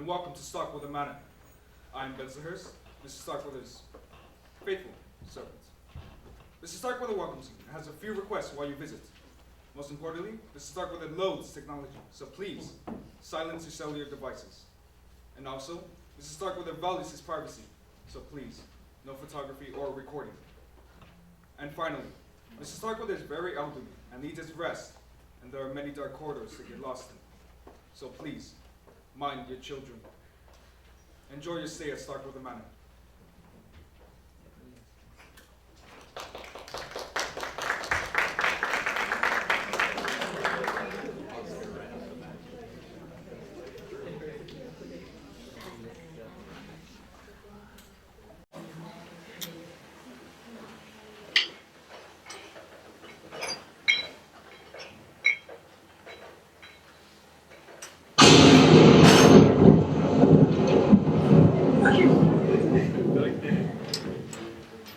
welcome to Starkweather Manor. I'm Bensonhurst, Mr. Starkweather's faithful servant. Mr. Starkweather welcomes you and has a few requests while you visit. Most importantly, Mr. Starkweather loathes technology, so please silence your cellular devices. And also, Mr. Starkweather values his privacy, so please, no photography or recording. And finally, Mr. Starkweather is very elderly and needs his rest, and there are many dark corridors to get lost in. So please, mind your children. Enjoy your stay at Starkweather Manor.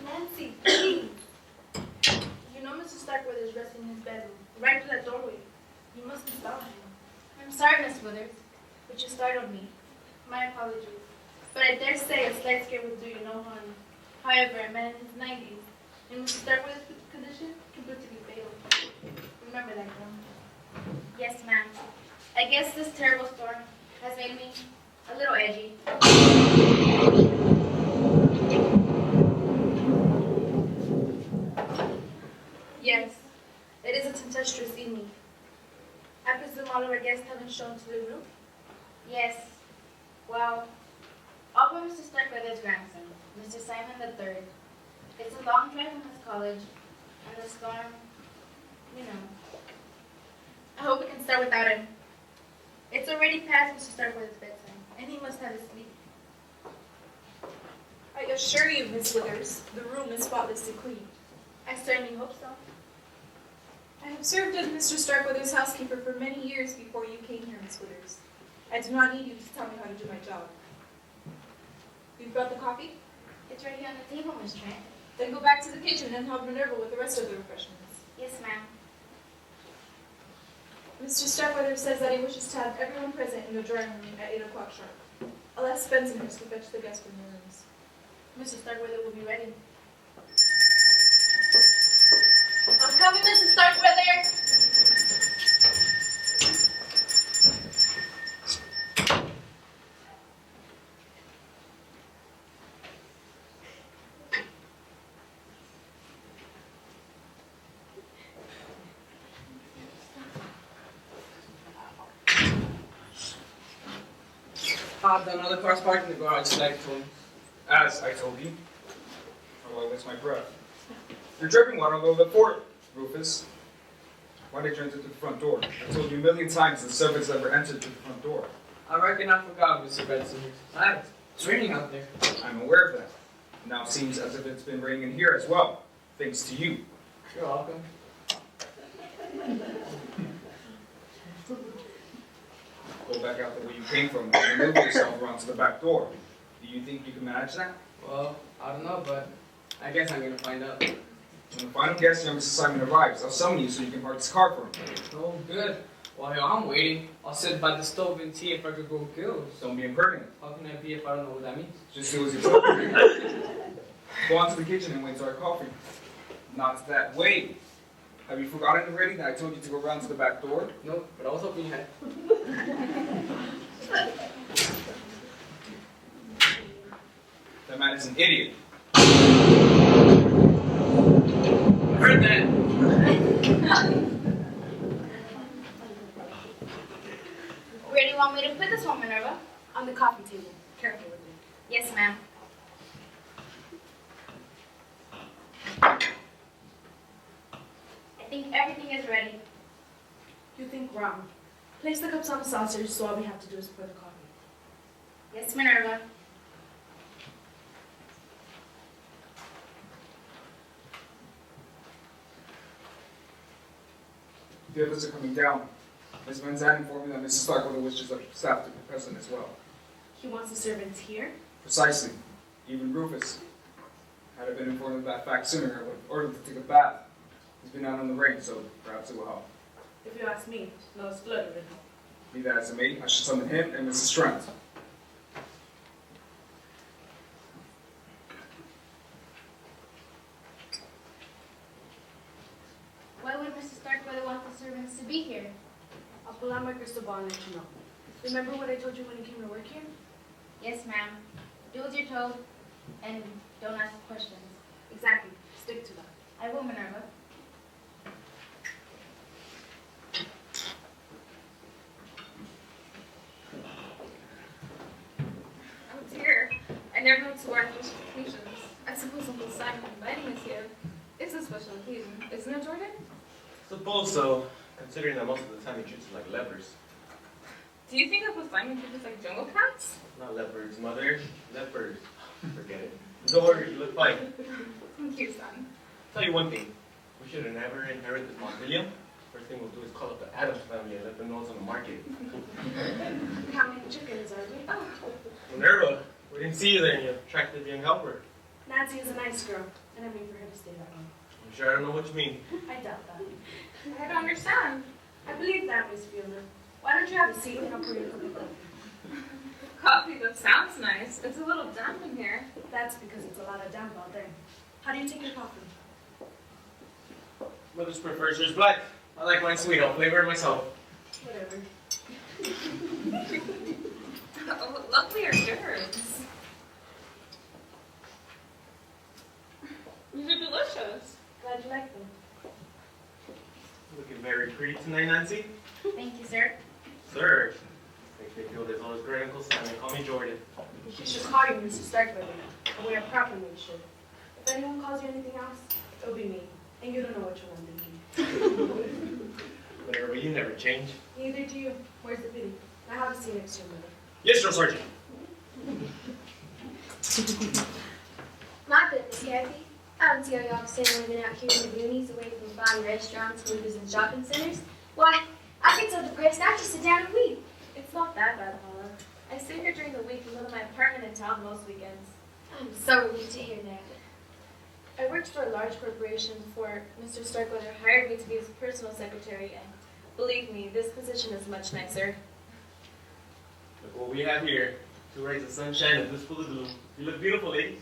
Nancy, please. You know Mr. Starkweather is resting in his bedroom, right to that doorway. You must stop him. I'm sorry, Miss Withers. But you startled me. My apologies. But I dare say a slight scare would do you no harm. However, a man in his 90s, in Mr. Starkweather's condition, can prove to be fatal. Remember that, girl. Yes, ma'am. I guess this terrible storm has made me a little edgy. Yes, it is a tempestuous evening. I presume all of our guests have been shown to the room? Yes. Well, all but Mr. Starkweather's grandson, Mr. Simon III. It's a long drive from his college, and the storm, you know. I hope we can start without him. It's already past Mr. Starkweather's bedtime, and he must have his sleep. I assure you, Miss Withers, the room is spotlessly clean. I certainly hope so. I have served as Mr. Starkweather's housekeeper for many years before you came here, Miss Withers. I do not need you to tell me how to do my job. You've brought the coffee? It's right here on the table, Miss Trent. Then go back to the kitchen and help Minerva with the rest of the refreshments. Yes, ma'am. Mr. Starkweather says that he wishes to have everyone present in the drawing room at 8 o'clock sharp. I'll ask Bensonhurst to fetch the guests from their rooms. Mr. Starkweather will be ready. I'm coming, Mrs. Starkweather! The another car's parked in the garage, like As I told you, oh, that's my breath. You're dripping water all over the fort, Rufus. Why did you enter through the front door? I told you a million times that servants never entered through the front door. I reckon I forgot, Mr. Benson. Besides, it's raining out there. I'm aware of that. Now it seems as if it's been raining in here as well, thanks to you. You're welcome. Go back out the way you came from and remove yourself around to the back door. Do you think you can manage that? Well, I don't know, but I guess I'm gonna find out. When the final guest, young Mrs. Simon, arrives, I'll summon you so you can park this car for him. Oh, good. While I'm waiting, I'll sit by the stove and see if I could go kills. Don't be impertinent. How can I be if I don't know what that means? Just do as you're told. Go on to the kitchen and wait till our coffee. Not that way. Have you forgotten already that I told you to go around to the back door? No, but I was hoping you had. That man is an idiot. I heard that. Where do you want me to put this one, Minerva? On the coffee table. Careful with it. Yes, ma'am. I think everything is ready. You think wrong. Place the cups on the saucers so all we have to do is pour the coffee. Yes, Minerva. The others are coming down. Ms. Van Zandt informed me that Mrs. Starkweather wishes the staff to be present as well. He wants the servants here? Precisely. Even Rufus. Had I been informed of that fact sooner, I would have ordered him to take a bath. He's been out in the rain, so perhaps it will help. If you ask me, no blood would help. Be that as it may, I should summon him and Mrs. Trent. Mr. Starkweather wants the servants to be here. I'll pull out my crystal ball and let you know. Remember what I told you when you came to work here? Yes, ma'am. Do as you're told, and don't ask questions. Exactly. Stick to that. I will, Minerva. Oh dear, I never went to work with occasions. I suppose Uncle Simon inviting us here. It's a special occasion, isn't it, Jordan? Suppose so, considering that most of the time he treats us like lepers. Do you think Uncle Simon treats us like jungle cats? Not leopards, mother. Lepers. Forget it. Don't worry, you look fine. Thank you, son. Tell you one thing. We should have never inherited this mausoleum. First thing we'll do is call up the Adams family and let them know it's on the market. How many chickens are we? Oh, Minerva, we didn't see you there, you attractive young helper. Nancy is a nice girl, and I mean for her to stay that long. I'm sure I don't know what you mean. I doubt that. I don't understand. I believe that, Miss Fielder. Why don't you have a seat and I'll pour you a cup of coffee? Coffee, that sounds nice. It's a little damp in here. That's because it's a lot of damp out there. How do you take your coffee? Mother's prefers yours black. I like mine sweet. I'll flavor it myself. Whatever. Oh, lovely hors d'oeuvres. These are delicious. Glad you like them. Looking very pretty tonight, Nancy. Thank you, sir. Sir. Makes me feel there's always great Uncle Simon. Call me Jordan. You should call you Mr. Starkweather now, and we are proper we should. If anyone calls you anything else, it'll be me. And you don't know which one I'm thinking. Whatever, you never change. Neither do you. Where's the pity? I have a seat next to your mother. Yes, Drill Sergeant. My goodness, Kathy. I don't see how y'all sitting living out here in the boonies away from fine restaurants, movies, and shopping centers. Why, I get so depressed I just sit down and weep. It's not that bad, Paula. I stay here during the week and go to my apartment in town most weekends. I'm so relieved to hear that. I worked for a large corporation before Mr. Starkweather hired me to be his personal secretary, and believe me, this position is much nicer. Look what we have here. 2 rays of sunshine and this full of gloom. You look beautiful, ladies.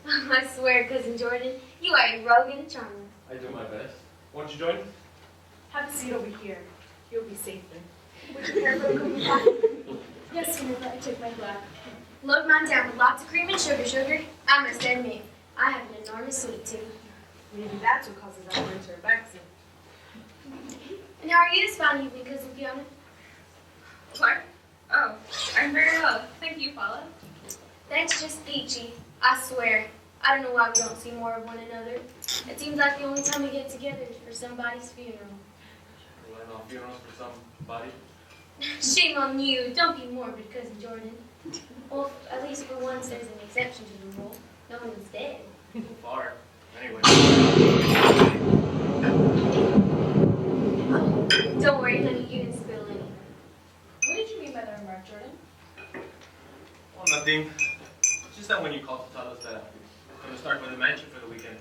I swear, Cousin Jordan, you are a rogue and a charmer. I do my best. Won't you join us? Have a seat over here. You'll be safer. Would you care for a cup of coffee? Yes, Minerva, I took my black. Load mine down with lots of cream and sugar. I must admit, I have an enormous sweet tooth. Maybe that's what causes our winter vaccine. And how are you this fine evening, Cousin Fiona? What? Oh, I'm very well. Thank you, Paula. That's just peachy. I swear. I don't know why we don't see more of one another. It seems like the only time we get together is for somebody's funeral. Relying on funerals for somebody. Shame on you. Don't be morbid, Cousin Jordan. Well, at least for once there's an exception to the rule. No one's dead. So far. Anyway. Don't worry, honey, you didn't spill any. What did you mean by that remark, Jordan? Well, nothing. It's just that when you called to tell us that we're going to start with a mansion for the weekend,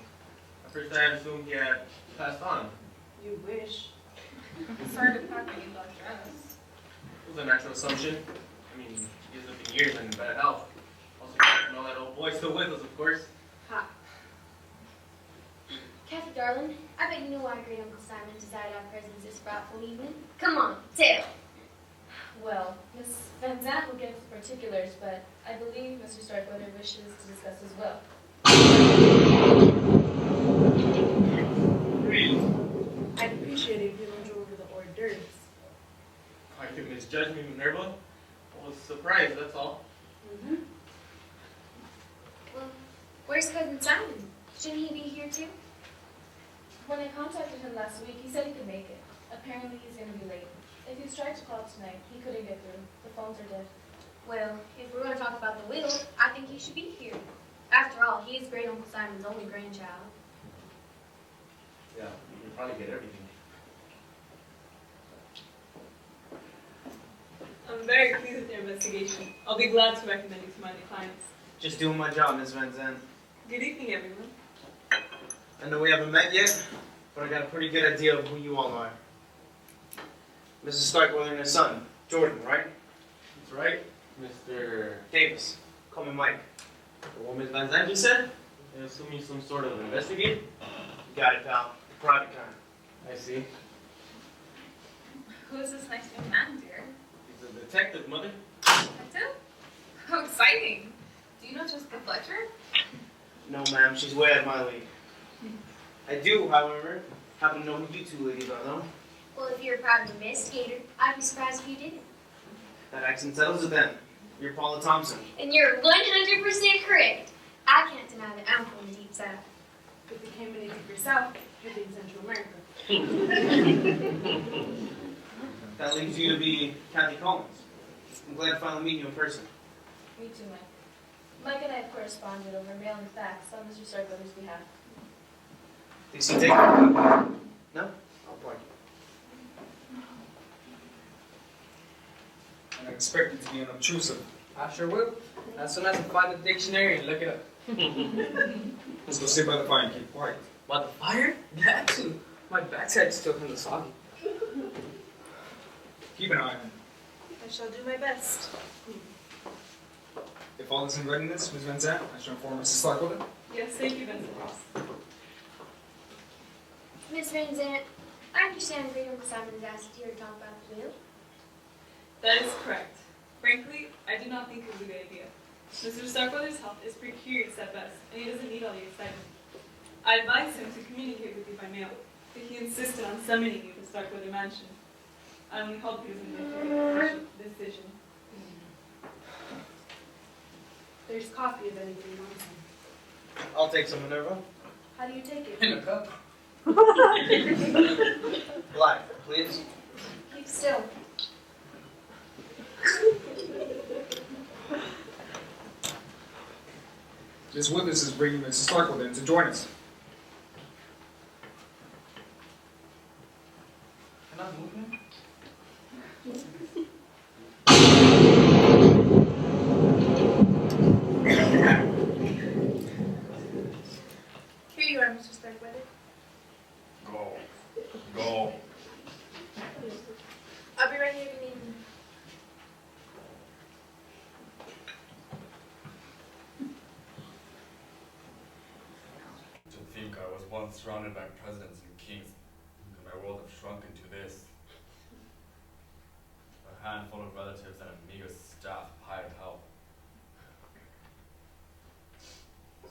at first I assumed he had passed on. You wish. Sorry to pack when you got dressed. It was a natural assumption. I mean, he hasn't been years and in bad health. Also, can't know that old boy's still with us, of course. Ha. Kathy, darling, I bet you know why Great Uncle Simon desired our presence this frightful evening. Come on, tell. Well, Miss Van Zandt will give the particulars, but I believe Mr. Starkweather wishes to discuss as well. Really? I'd appreciate it if you went over the hors d'oeuvres. I could misjudge me, Minerva. I was surprised, that's all. Mm-hmm. Well, where's Cousin Simon? Shouldn't he be here too? When I contacted him last week, he said he could make it. Apparently, he's going to be late. If he's tried to call tonight, he couldn't get through. The phones are dead. Well, if we're going to talk about the will, I think he should be here. After all, he is Great Uncle Simon's only grandchild. Yeah, you can probably get everything. I'm very pleased with your investigation. I'll be glad to recommend you to my new clients. Just doing my job, Miss Van Zandt. Good evening, everyone. I know we haven't met yet, but I got a pretty good idea of who you all are. Mrs. Starkweather and his son, Jordan, right? That's right, Mr. Davis. Call me Mike. The woman Van Zandt, you said? I assume you're some sort of investigator? You got it, pal. Private kind. I see. Who is this nice young man, dear? He's a detective, Mother. Detective? How exciting! Do you know Jessica Fletcher? No, ma'am, she's way out of my league. I do, however, happen to know who you two ladies are, though. Well, if you're a private investigator, I'd be surprised if you didn't. That accent settles it then. You're Paula Thompson. And you're 100% correct. I can't deny that I'm from the deep south. If you came in deep yourself, you'd be in Central America. That leaves you to be Kathy Collins. I'm glad to finally meet you in person. Me too, Mike. Mike and I have corresponded over mailing facts on Mr. Starkweather's behalf. Did she take it? No? I'll park. I expect it to be unobtrusive. I sure will. As soon as I find the dictionary and look it up. Let's go sit by the fire and keep quiet. By the fire? That too. My backside's still kind of soggy. Keep an eye on him. I shall do my best. If all is in readiness, Ms. Van Zandt, I shall inform Mrs. Starkweather. Yes, thank you, Vincent Ross. Miss Van Zandt, I understand Freedom Simon has asked you to talk about the will. That is correct. Frankly, I do not think it was a good idea. Mr. Starkweather's health is precarious at best, and he doesn't need all the excitement. I advised him to communicate with you by mail, but he insisted on summoning you to Starkweather Mansion. I only hope he doesn't make a decision. There's coffee if anything you want some. I'll take some, Minerva. How do you take it? In a cup. Black, please. Keep still. Miss Withers is bringing Mrs. Starkweather in to join us. Can I move him? Here you are, Mr. Starkweather. Go. I'll be right here if you need me. To think I was once surrounded by presidents and kings, and my world have shrunk into this. A handful of relatives and a meager staff of hired help.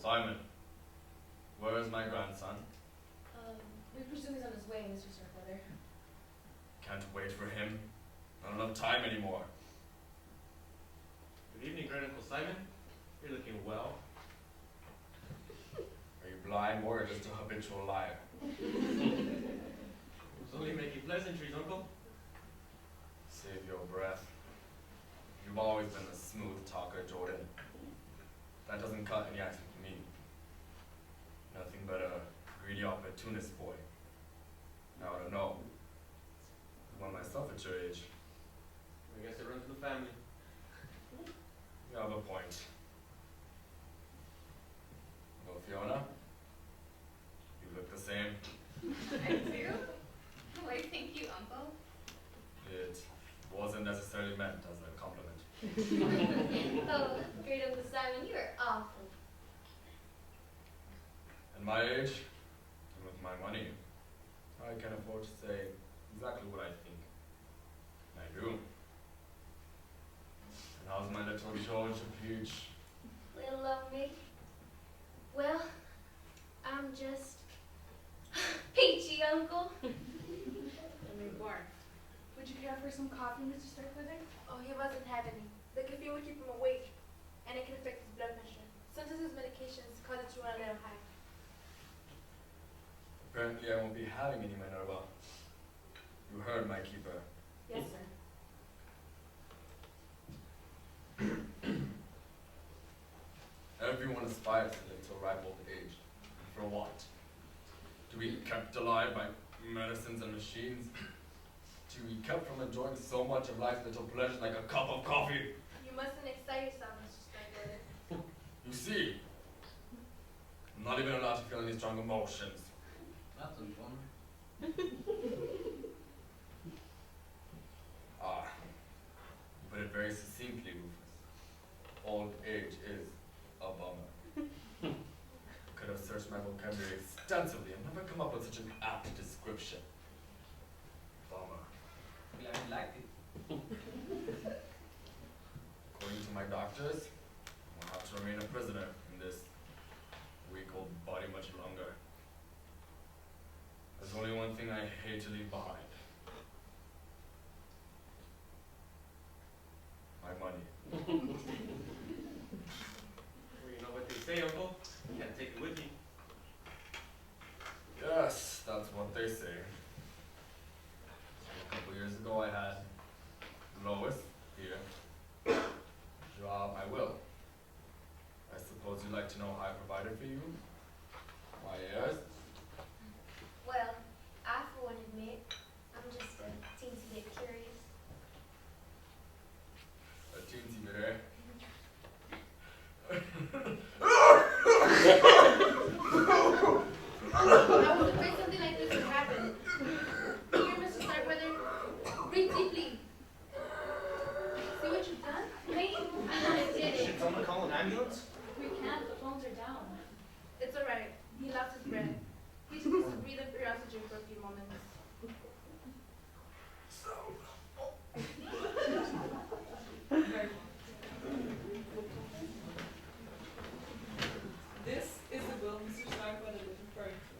Simon, where is my grandson? We presume he's on his way, Mr. Starkweather. Can't wait for him. Not enough time anymore. Good evening, Grand Uncle Simon. You're looking well. Are you blind or just a habitual liar? So you making pleasantries, Uncle? Save your breath. You've always been a smooth talker, Jordan. That doesn't cut any ice with me. Nothing but a greedy opportunist boy. Now I don't know. One myself at your age. I guess it runs in the family. You have a point. Well, Fiona, you look the same. I do? Why, thank you, Uncle. It wasn't necessarily meant as a compliment. Oh, great Uncle Simon, you are awful. At my age, and with my money, I can afford to say exactly what I think. And I do. And how's my little George Peach? Little old me. Well, I'm just peachy, Uncle. Would you care for some coffee, Mr. Starkweather? Oh, he wasn't having any. The caffeine would keep him awake, and it can affect his blood pressure. Sometimes his medications cause it to run a little high. Apparently I won't be having any Minerva. You heard my keeper. Yes, sir. Everyone aspires to live to a ripe old age. And for what? To be kept alive by medicines and machines? To be kept from enjoying so much of life's little pleasures like a cup of coffee? You mustn't excite yourself, Mr. Starkweather. You see, I'm not even allowed to feel any strong emotions. That's unfun. Ah, you put it very succinctly, Rufus. Old age is a bummer. Could have searched my vocabulary extensively and never come up with such an apt hate to leave behind. My money. Well, you know what they say, Uncle. You can't take it with you. Yes, that's what they say. A couple years ago I had Lois here. Job I will. I suppose you'd like to know how I provided for you? Why, yes. Well, I for one admit, I'm just a teensy bit curious. A teensy bit, eh? I was afraid something like this would happen. Here, Mr. Starkweather, breathe deeply. See what you've done? Me? I did it. Should someone call an ambulance? We can't, the phones are down. It's alright. He lost his breath. He just needs to breathe in free oxygen for a few moments. This is the will Mr. Starkweather was referring to.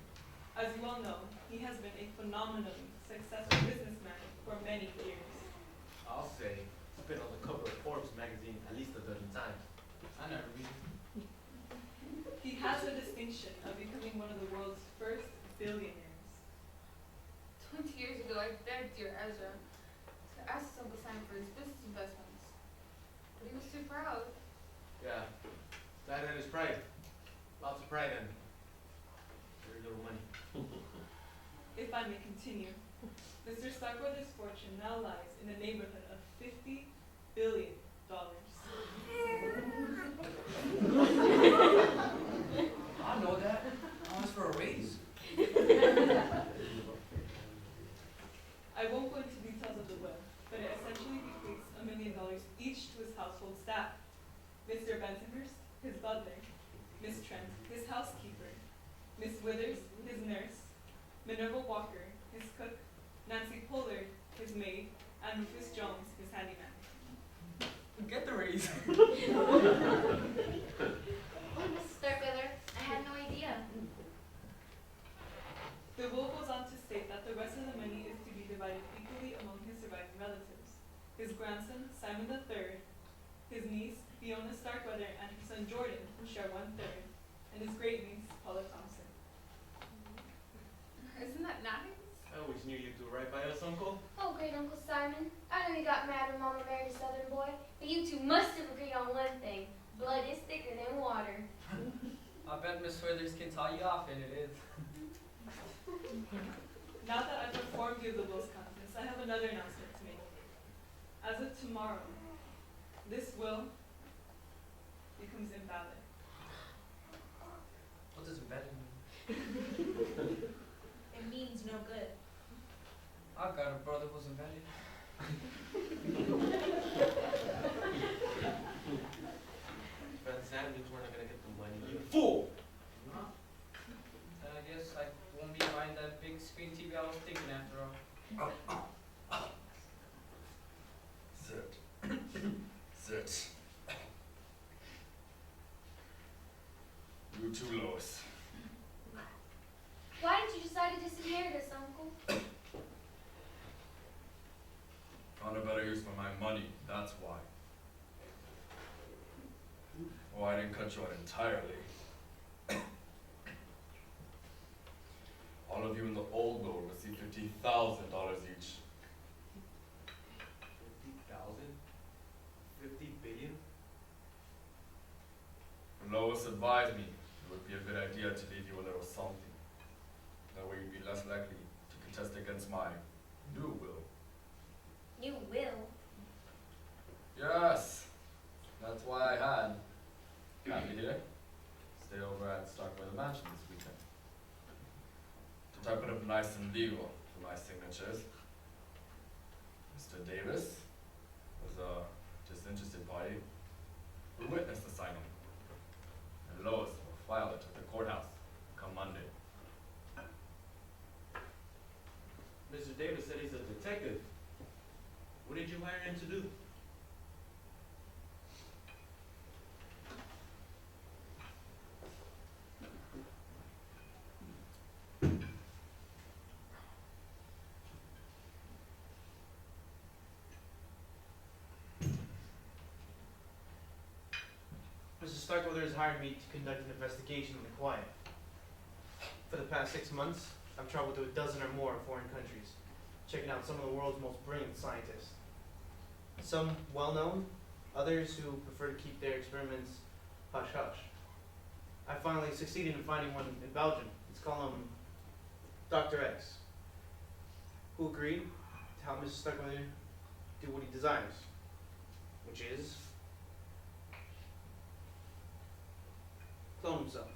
As you all know, he has been a phenomenally successful businessman for many years. I'll say, he's been on the cover of Forbes magazine at least a dozen times. I never read. He has the distinction of becoming one of the world's first billionaires. 20 years ago, I begged dear Ezra to ask his Uncle Sam for his business investments. But he was too proud. Yeah, that and his pride. Lots of pride and very little money. If I may continue, Mr. Starkweather's fortune now lies in the neighborhood of $50 billion. I know that. I'll ask for a raise. I won't go into details of the will, but it essentially bequeaths $1 million each to his household staff. Mr. Bensonhurst, his butler; Miss Trent, his housekeeper; Miss Withers, his nurse; Minerva Walker, his cook; Nancy Pollard, his maid; and Rufus Jones, his handyman. Get the raise. Oh, Mrs. Starkweather, I had no idea. The will goes on to state that the rest of the money is to be divided equally among his surviving relatives. His grandson, Simon III, his niece, Fiona Starkweather, and her son Jordan will share 1/3, and his great niece, Paula Thompson. Isn't that nice? I always knew you'd do right by us, Uncle. Oh, great Uncle Simon. I know you got mad when Mama married a Southern boy, but you two must have agreed on one thing. Blood is thicker than water. I bet Miss Withers can tell you off, and it is. Now that I've informed you of the will's contents, I have another announcement to make. As of tomorrow, this will becomes invalid. What does embedded mean? It means no good. I've got a brother who's embedded. Friend Sam means we're not gonna get the money. You fool! Then I guess I won't be buying that big screen TV I was thinking after all. Sit. Sit. You too, Lois. Why did you decide to disinherit us, Uncle? Found a better use for my money, that's why. Oh, I didn't cut you out entirely. All of you in the old will receive $50,000 each. 50,000? 50 billion? Lois advised me it would be a good idea to leave you a little something. That way you'd be less likely to contest against my new will. You will. Yes, that's why I had Kathy here stay over at Starkweather Mansion this weekend. To type it up nice and legal for my signatures. Mr. Davis was a disinterested party who witnessed the signing. And Lois will file it at the courthouse come Monday. Mr. Davis said he's a detective. What did you hire him to do? Starkweather has hired me to conduct an investigation in the quiet. For the past 6 months, I've traveled to a dozen or more foreign countries, checking out some of the world's most brilliant scientists. Some well-known, others who prefer to keep their experiments hush-hush. I finally succeeded in finding one in Belgium. Let's call him Dr. X, who agreed to help Mr. Starkweather do what he desires, which is clone himself.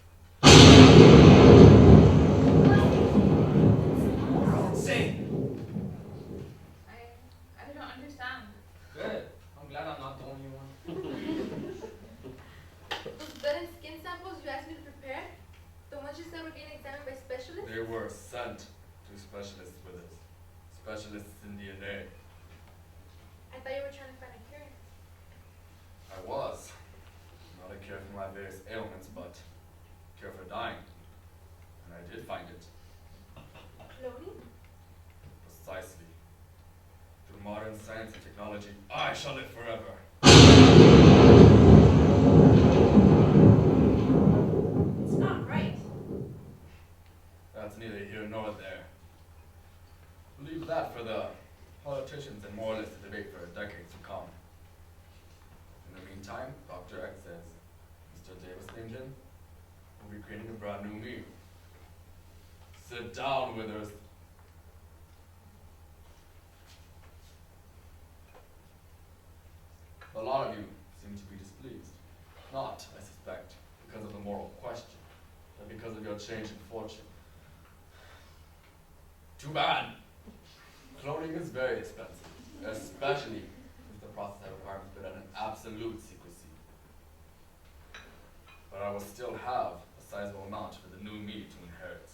Insane. I don't understand. Good. I'm glad I'm not the only one. Those blood and skin samples you asked me to prepare, the ones you said were being examined by specialists? They were sent to specialists with us. Specialists in DNA. I thought you were trying to find a cure. I was. Not a cure for my various ailments, but a cure for dying. And I did find it. Cloning? Precisely. Through modern science and technology, I shall live forever. It's not right. That's neither here nor there. Leave that for the politicians and moralists to debate for decades to come. In the meantime, Dr. X says Mr. Davis named him will be creating a brand new me. Sit down, Withers. A lot of you seem to be displeased. Not, I suspect, because of the moral question, but because of your change in fortune. Too bad. Cloning is very expensive, especially if the process has requirements put at an absolute secrecy. But I will still have a sizable amount for the new me to inherit.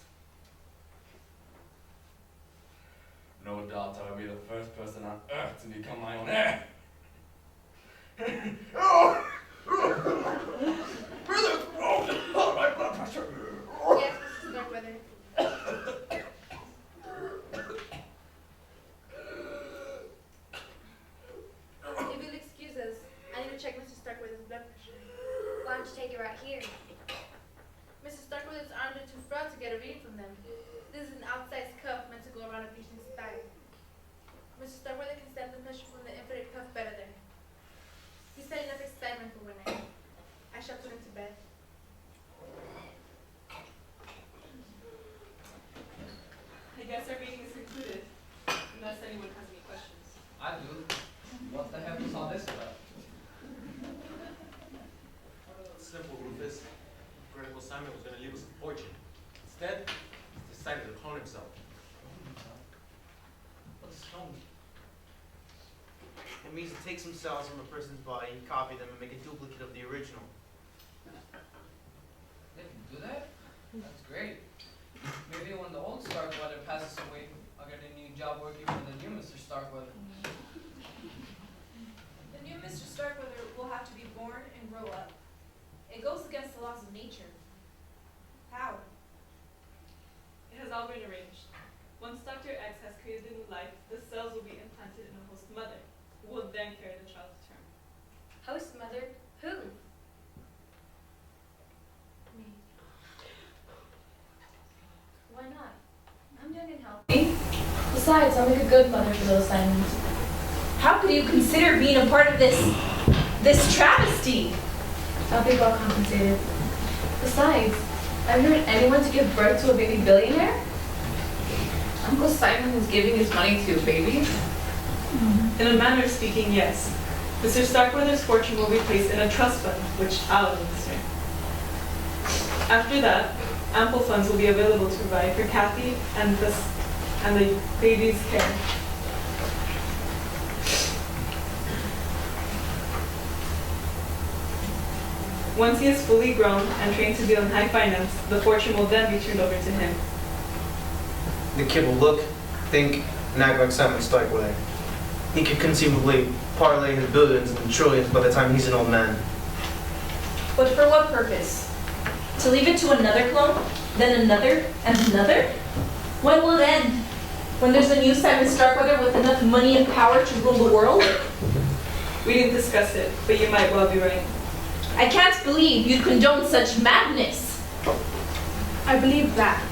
No doubt I will be the first person on Earth to become my own heir. My blood pressure. Yes, Mrs. Starkweather. If you'll excuse us, I need to check Mrs. Starkweather's blood pressure. Why don't you take it right here? Mrs. Starkweather's arms are too frail to get a reading from them. This is an outsized cuff meant to go around a patient's thigh. Mrs. Starkweather can stand the pressure from the infrared cuff better there. He's had enough excitement for one night. I shall put him to bed. I guess our meeting is concluded, unless anyone has any questions. I do. What the heck was all this about? Simple, Rufus. Uncle Simon was going to leave us a fortune. Instead, he decided to clone himself. What does clone mean? It means to take some cells from a person's body, copy them, and make a duplicate of the original. They can do that? That's great. Maybe when the old Starkweather passes away, I'll get a new job working for the new Mr. Starkweather. The new Mr. Starkweather will have to be born and grow up. It goes against the laws of nature. How? It has all been arranged. Once Dr. X has created a new life, the cells will be implanted in a host mother, who will then carry the child to term. Host mother? Who? Me. Why not? I'm young and healthy. Besides, I'll make a good mother for those Simons. How could you consider being a part of this travesty? I'll be well compensated. Besides, have you heard anyone to give birth to a baby billionaire? Uncle Simon is giving his money to a baby? In a manner of speaking, yes. Mr. Starkweather's fortune will be placed in a trust fund, which I'll administer. After that, ample funds will be available to provide for Kathy and the baby's care. Once he is fully grown and trained to deal in high finance, the fortune will then be turned over to him. The kid will look, think, and act like Simon Starkweather. He could conceivably parlay his billions and trillions by the time he's an old man. But for what purpose? To leave it to another clone, then another, and another? When will it end? When there's a new Simon Starkweather with enough money and power to rule the world? We didn't discuss it, but you might well be right. I can't believe you'd condone such madness. I believe that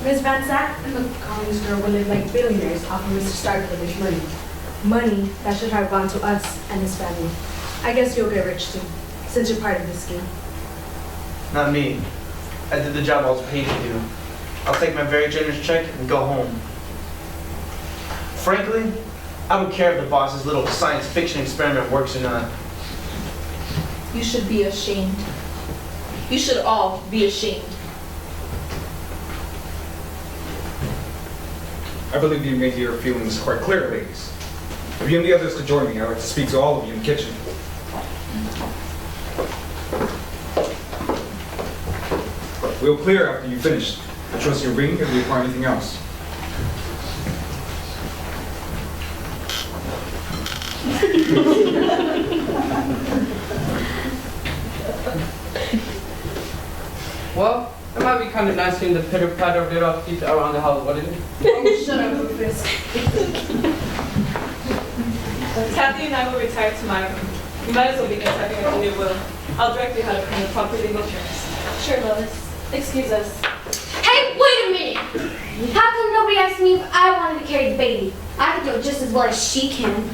Miss Van Zant and the Collins girl will live like billionaires off of Mr. Starkweather's money. Money that should have gone to us and his family. I guess you'll get rich too, since you're part of this scheme. Not me. I did the job I was paid to do. I'll take my very generous check and go home. Frankly, I don't care if the boss's little science fiction experiment works or not. You should be ashamed. You should all be ashamed. I believe you made your feelings quite clear, ladies. If you and the others could join me, I'd like to speak to all of you in the kitchen. We'll clear after you finish. I trust your ring if you require anything else. Well, it might be kind of nice seeing the pitter-patter of little feet around the house, wouldn't it? Oh, shut up, Rufus. Kathy and I will retire to my room. You might as well begin typing up the new will. I'll direct you how to claim the proper legal terms. Sure, Lois. Excuse us. Hey, wait a minute! How come nobody asked me if I wanted to carry the baby? I can do it just as well as she can.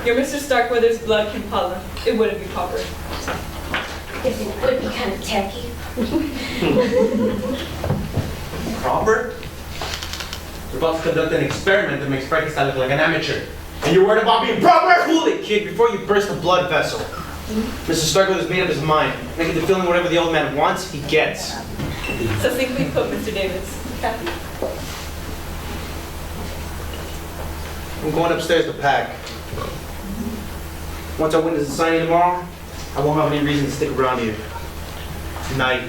You're Mr. Starkweather's blood Impala. It wouldn't be proper. Guess it would be kind of tacky. Proper? You're about to conduct an experiment that makes Frankenstein look like an amateur. And you're worried about being proper? Cool it, kid, before you burst the blood vessel. Mr. Starkweather's made up his mind. Making the feeling whatever the old man wants, he gets. Succinctly put, Mr. Davis. Kathy? I'm going upstairs to pack. Once I witness the signing tomorrow, I won't have any reason to stick around here. Night.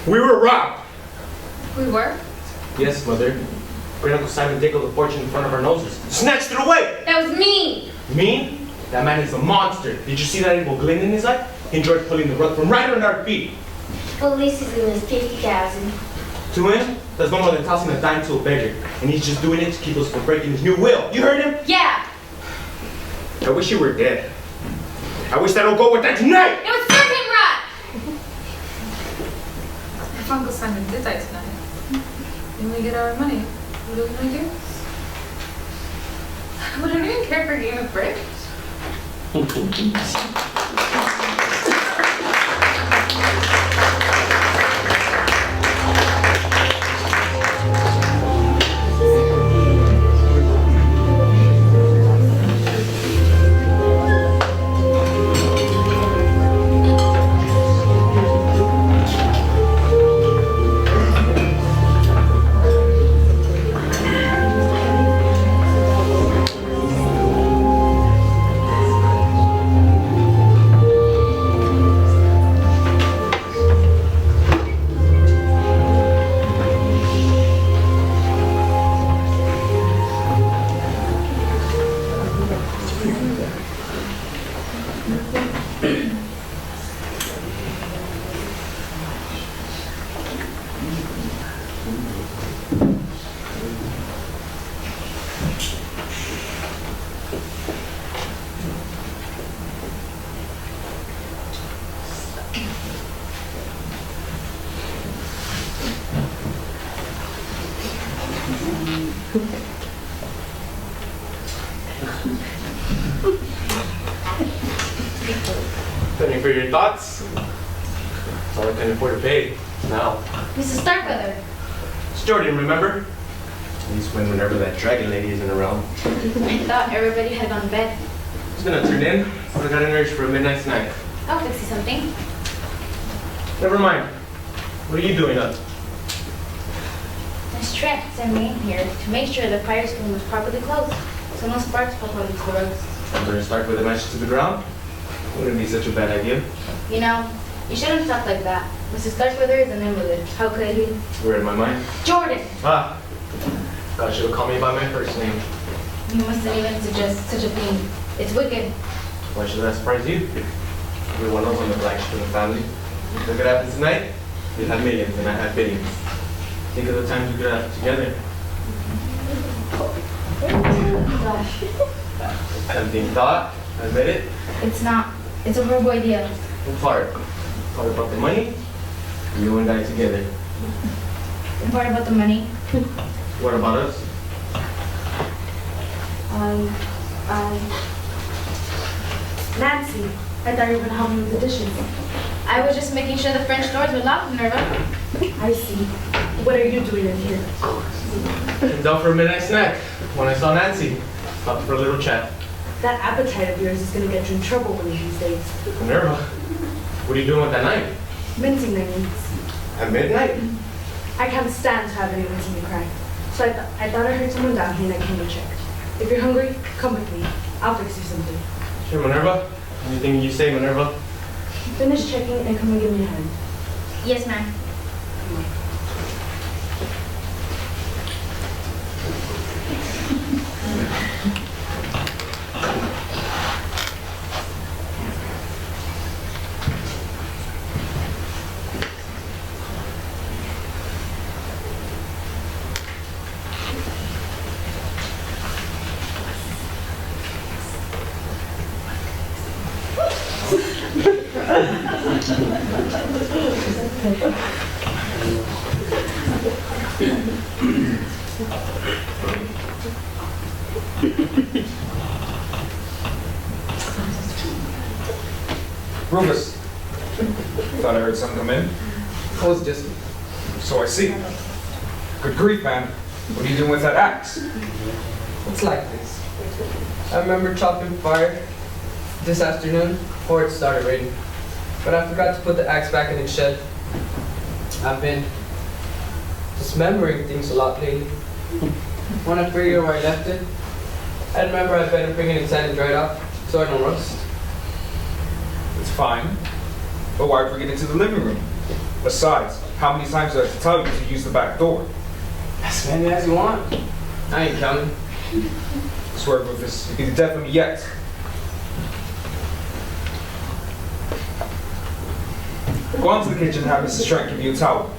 We were robbed. We were? Yes, Mother. Great Uncle Simon dickled the fortune in front of our noses. Snatched it away! That was me! Me? That man is a monster. Did you see that evil glint in his eye? He enjoyed pulling the rug from right under our feet. Well, at least he's in his 50,000. To him, that's no more than tossing a dime to a beggar. And he's just doing it to keep us from breaking his new will. You heard him? Yeah! I wish you were dead. I wish that would go with that tonight! It would serve him right! If Uncle Simon did die tonight, then we get our money. What are we gonna do? Would anyone care for a game of bridge? Penny for your thoughts. That's all I can afford to pay. Now. Mrs. Starkweather. It's Jordan, remember? At least whenever that dragon lady isn't around. I thought everybody had gone to bed. Who's gonna turn in? I got an urge for a midnight snack. I'll fix you something. Never mind. What are you doing up? Miss Trent sent me in here to make sure the fire screen was properly closed, so no sparks pop out into the roads. I'm gonna start with a match to the ground? Wouldn't be such a bad idea. You know, you shouldn't talk like that. Mrs. Starkweather is an invalid. How could he? Where in my mind? Jordan! Ah. God should have called me by my first name. You mustn't even suggest such a thing. It's wicked. Why should that surprise you? Everyone knows I'm the black sheep of the family. Look what happens tonight. You have millions and I have billions. Think of the times we could have together. Something thought, admit it. It's not. It's a horrible idea. What part? Part about the money? You and I together. The part about the money. What about us? Nancy, I thought you were gonna help me with the dishes. I was just making sure the French doors were locked, Minerva. I see. What are you doing in here? Came down for a midnight snack when I saw Nancy. Stopped for a little chat. That appetite of yours is gonna get you in trouble one of these days. Minerva, what are you doing with that knife? Mincing my meats. At midnight? I can't stand to have anyone see me cry. So I thought I heard someone down here and I came to check. If you're hungry, come with me. I'll fix you something. Sure, Minerva. Anything you say, Minerva. Finish checking and come and give me a hand. Yes, ma'am. Rufus, thought I heard someone come in. Oh, it's just So I see. Good grief, man. What are you doing with that axe? it's like this. I remember chopping fire this afternoon before it started raining, but I forgot to put the axe back in its shed. I've been dismembering things a lot lately. When I figured where I left it, I remember I better bring it inside and dry it out so I don't rust. It's fine. But why bring it into the living room? Besides, how many times do I have to tell you to use the back door? As many as you want. I ain't counting. I swear, Rufus, you can deafen me yet. Go on to the kitchen and have Mrs. Trent give you a towel.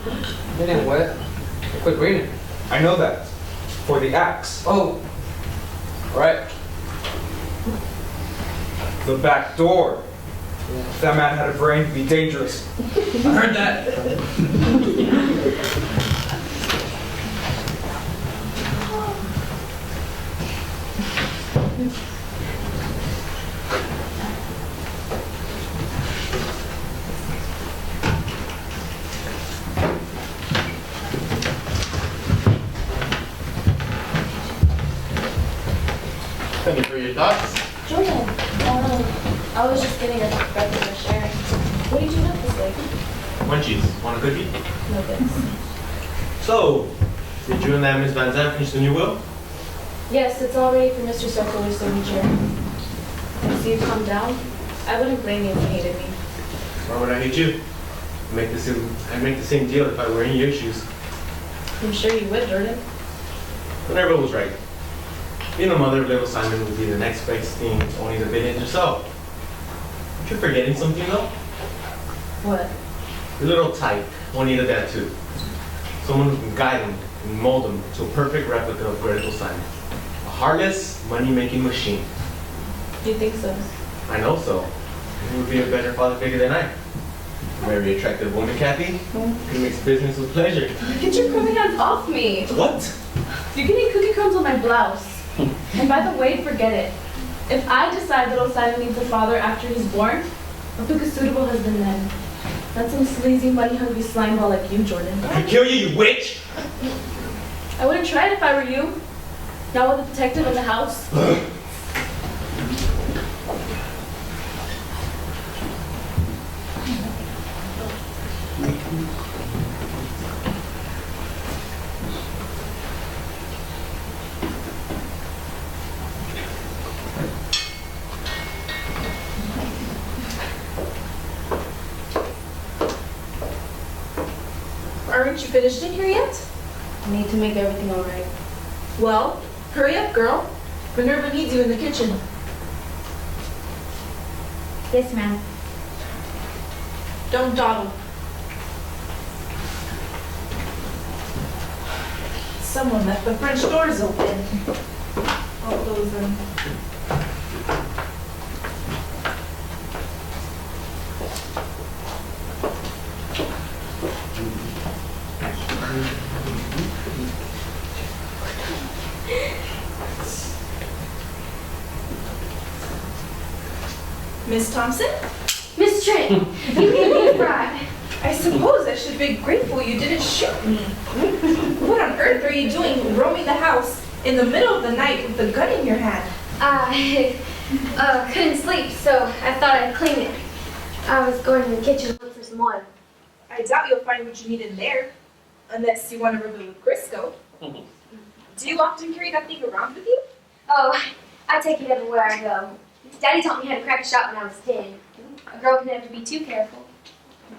It ain't wet. Quit raining. I know that. For the axe. Oh, alright. The back door. If that man had a brain, he'd be dangerous. I heard that. Any for your thoughts? Jordan, I was just getting a breath of fresh air. What did you do this week? Munchies. Want a cookie? No thanks. So, did you and that Miss Van Zandt finish the new will? Yes, it's all ready for Mr. Circular's signature. I see you calm down. I wouldn't blame you if you hated me. Why would I hate you? I'd make the same deal if I were in your shoes. I'm sure you would, Jordan. Minerva was right. Being the mother of little Simon would be the next best thing, only the bit in yourself. But you're forgetting something though? What? Your little type won't need a dad too. Someone who can guide him and mold him to a perfect replica of great little Simon. A heartless, money-making machine. You think so? I know so. He would be a better father figure than I. A very attractive woman, Kathy. Who makes business with pleasure. Get your crumbing hands off me! What? You're getting cookie crumbs on my blouse. And by the way, forget it. If I decide little Simon needs a father after he's born, I'll pick a suitable husband then. Not some sleazy, money-hungry slimeball like you, Jordan. I could kill you, you witch! I wouldn't try it if I were you. Not with a detective in the house. Aren't you finished in here yet? I need to make everything alright. Well, hurry up, girl. Minerva needs you in the kitchen. Yes, ma'am. Don't dawdle. Someone left the French doors open. I'll close them. Miss Thompson? Miss Trent, you gave me a fright. I suppose I should be grateful you didn't shoot me. What on earth are you doing roaming the house in the middle of the night with a gun in your hand? I couldn't sleep, so I thought I'd clean it. I was going to the kitchen to look for some oil. I doubt you'll find what you need in there, unless you want to reveal with Crisco. Do you often carry that thing around with you? Oh, I take it everywhere I go. Daddy taught me how to crack a shot when I was 10. A girl can never be too careful.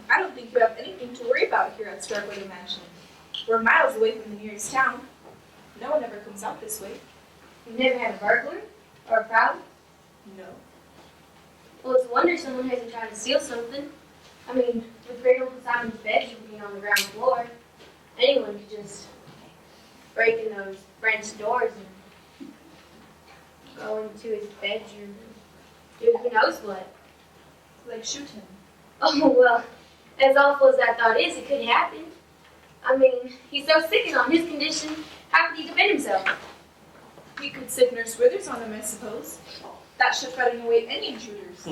I don't think you have anything to worry about here at Starkweather Mansion. We're miles away from the nearest town. No one ever comes out this way. You've never had a burglar? Or a prowler? No. Well, it's a wonder someone hasn't tried to steal something. I mean, with Great Uncle Simon's bedroom being on the ground floor, anyone could just break in those French doors and go into his bedroom and do who knows what. Like shoot him. Oh, well, as awful as that thought is, it could happen. I mean, he's so sickened on his condition, how could he defend himself? You could sick Nurse Withers on him, I suppose. That should frighten away any intruders.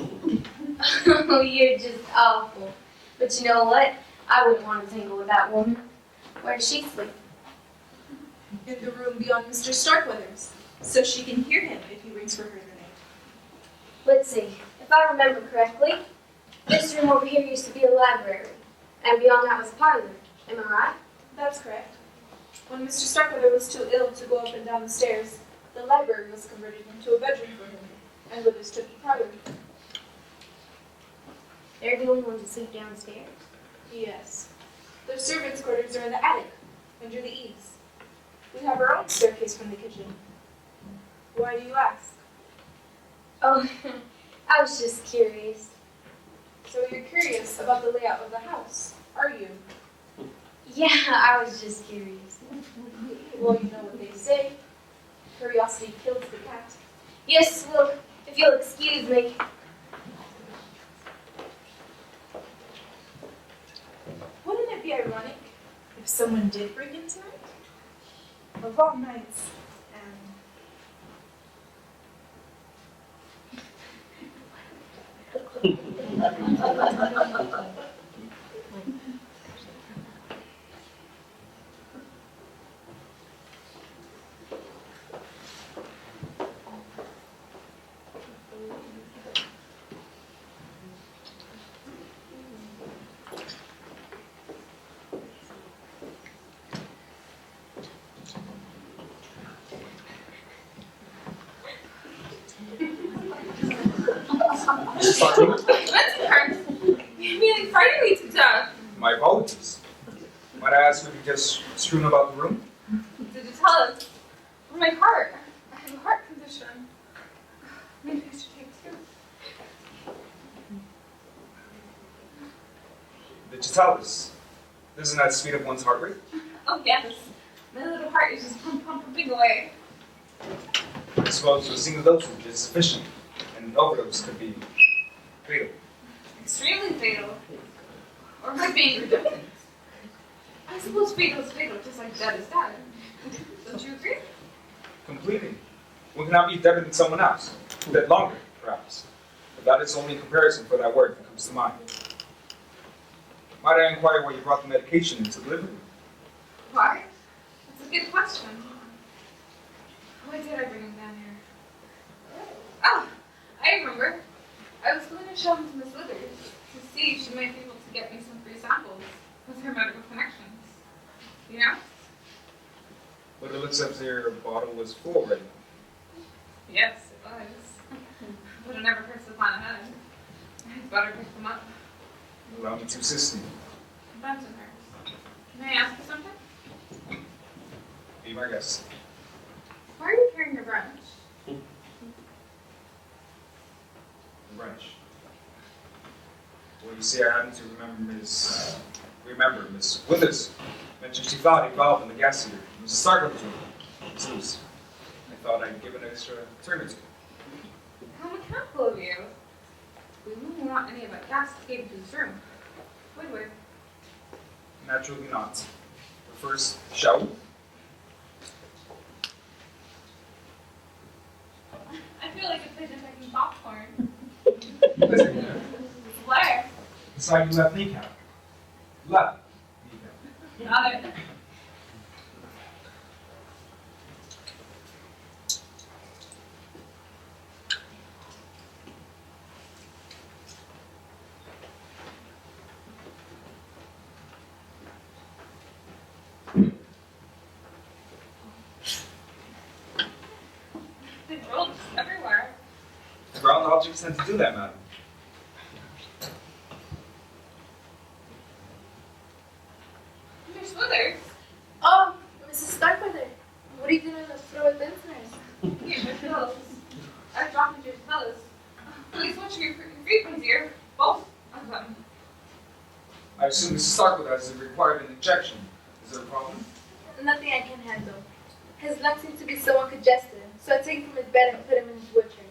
Oh, you're just awful. But you know what? I wouldn't want to tangle with that woman. Where does she sleep? In the room beyond Mr. Starkweather's, so she can hear him if he rings for her in the night. Let's see. If I remember correctly, this room over here used to be a library, and beyond that was a parlor. Am I right? That's correct. When Mr. Starkweather was too ill to go up and down the stairs, the library was converted into a bedroom for him, and Withers took the parlor. They're the only ones that sleep downstairs. Yes. The servants' quarters are in the attic, under the eaves. We have our own staircase from the kitchen. Why do you ask? Oh, I was just curious. So you're curious about the layout of the house, are you? Yeah, I was just curious. Well, you know what they say. Curiosity kills the cat. Yes, well, if you'll excuse me. Wouldn't it be ironic if someone did break in tonight? Of all nights, That's hard. You're feeling frightening me to death. My apologies. Might I ask if you just strewn about the room? Did you tell us? Oh, my heart. I have a heart condition. Maybe I should take two. Did you tell us? Doesn't that speed up one's heart rate? Oh, yes. My little heart is just pumping away. I suppose a single dosage is sufficient, and an overdose could be fatal. Extremely fatal. Or by being redundant. I suppose fatal is fatal, just like dead is dead. Don't you agree? Completely. One cannot be deader than someone else. Dead longer, perhaps. But that is only a comparison for that word that comes to mind. Might I inquire why you brought the medication into the living room? Why? That's a good question. Why did I bring him down here? Oh, I remember. I was going to show him to Miss Withers to see if she might be able to get me some free samples with her medical connections. You know? But it looks as if your bottle was full already. Yes, it was. But it never hurts to plan ahead. I'd better pick them up. Allow me to assist you. Benton hurts. Can I ask you something? Be my guest. Why are you carrying your branch? Brunch. Well, you see, I happen to remember Miss Withers mentioned she thought involved in the gas heater in Starkweather's room. It's loose. I thought I'd give it an extra turn or two. How mechanical of you. We wouldn't want any of that gas escaping to this room, would we? Naturally not. But first, shall we? I feel like a pigeon picking popcorn. Listen, Where? inside your left kneecap. Left kneecap. Got it. The ropes everywhere. Ground objects tend to do that, madam. Mr. Smithers. Oh, Mrs. Starkweather. What are you doing in the store with business? Here's your pillows. I've dropped into your pillows. Please watch your frequency here. Both of them. I assume Mrs. Starkweather has required an injection. Is there a problem? Nothing I can handle. His lungs seem to be somewhat congested, so I take him from his bed and put him in his wheelchair.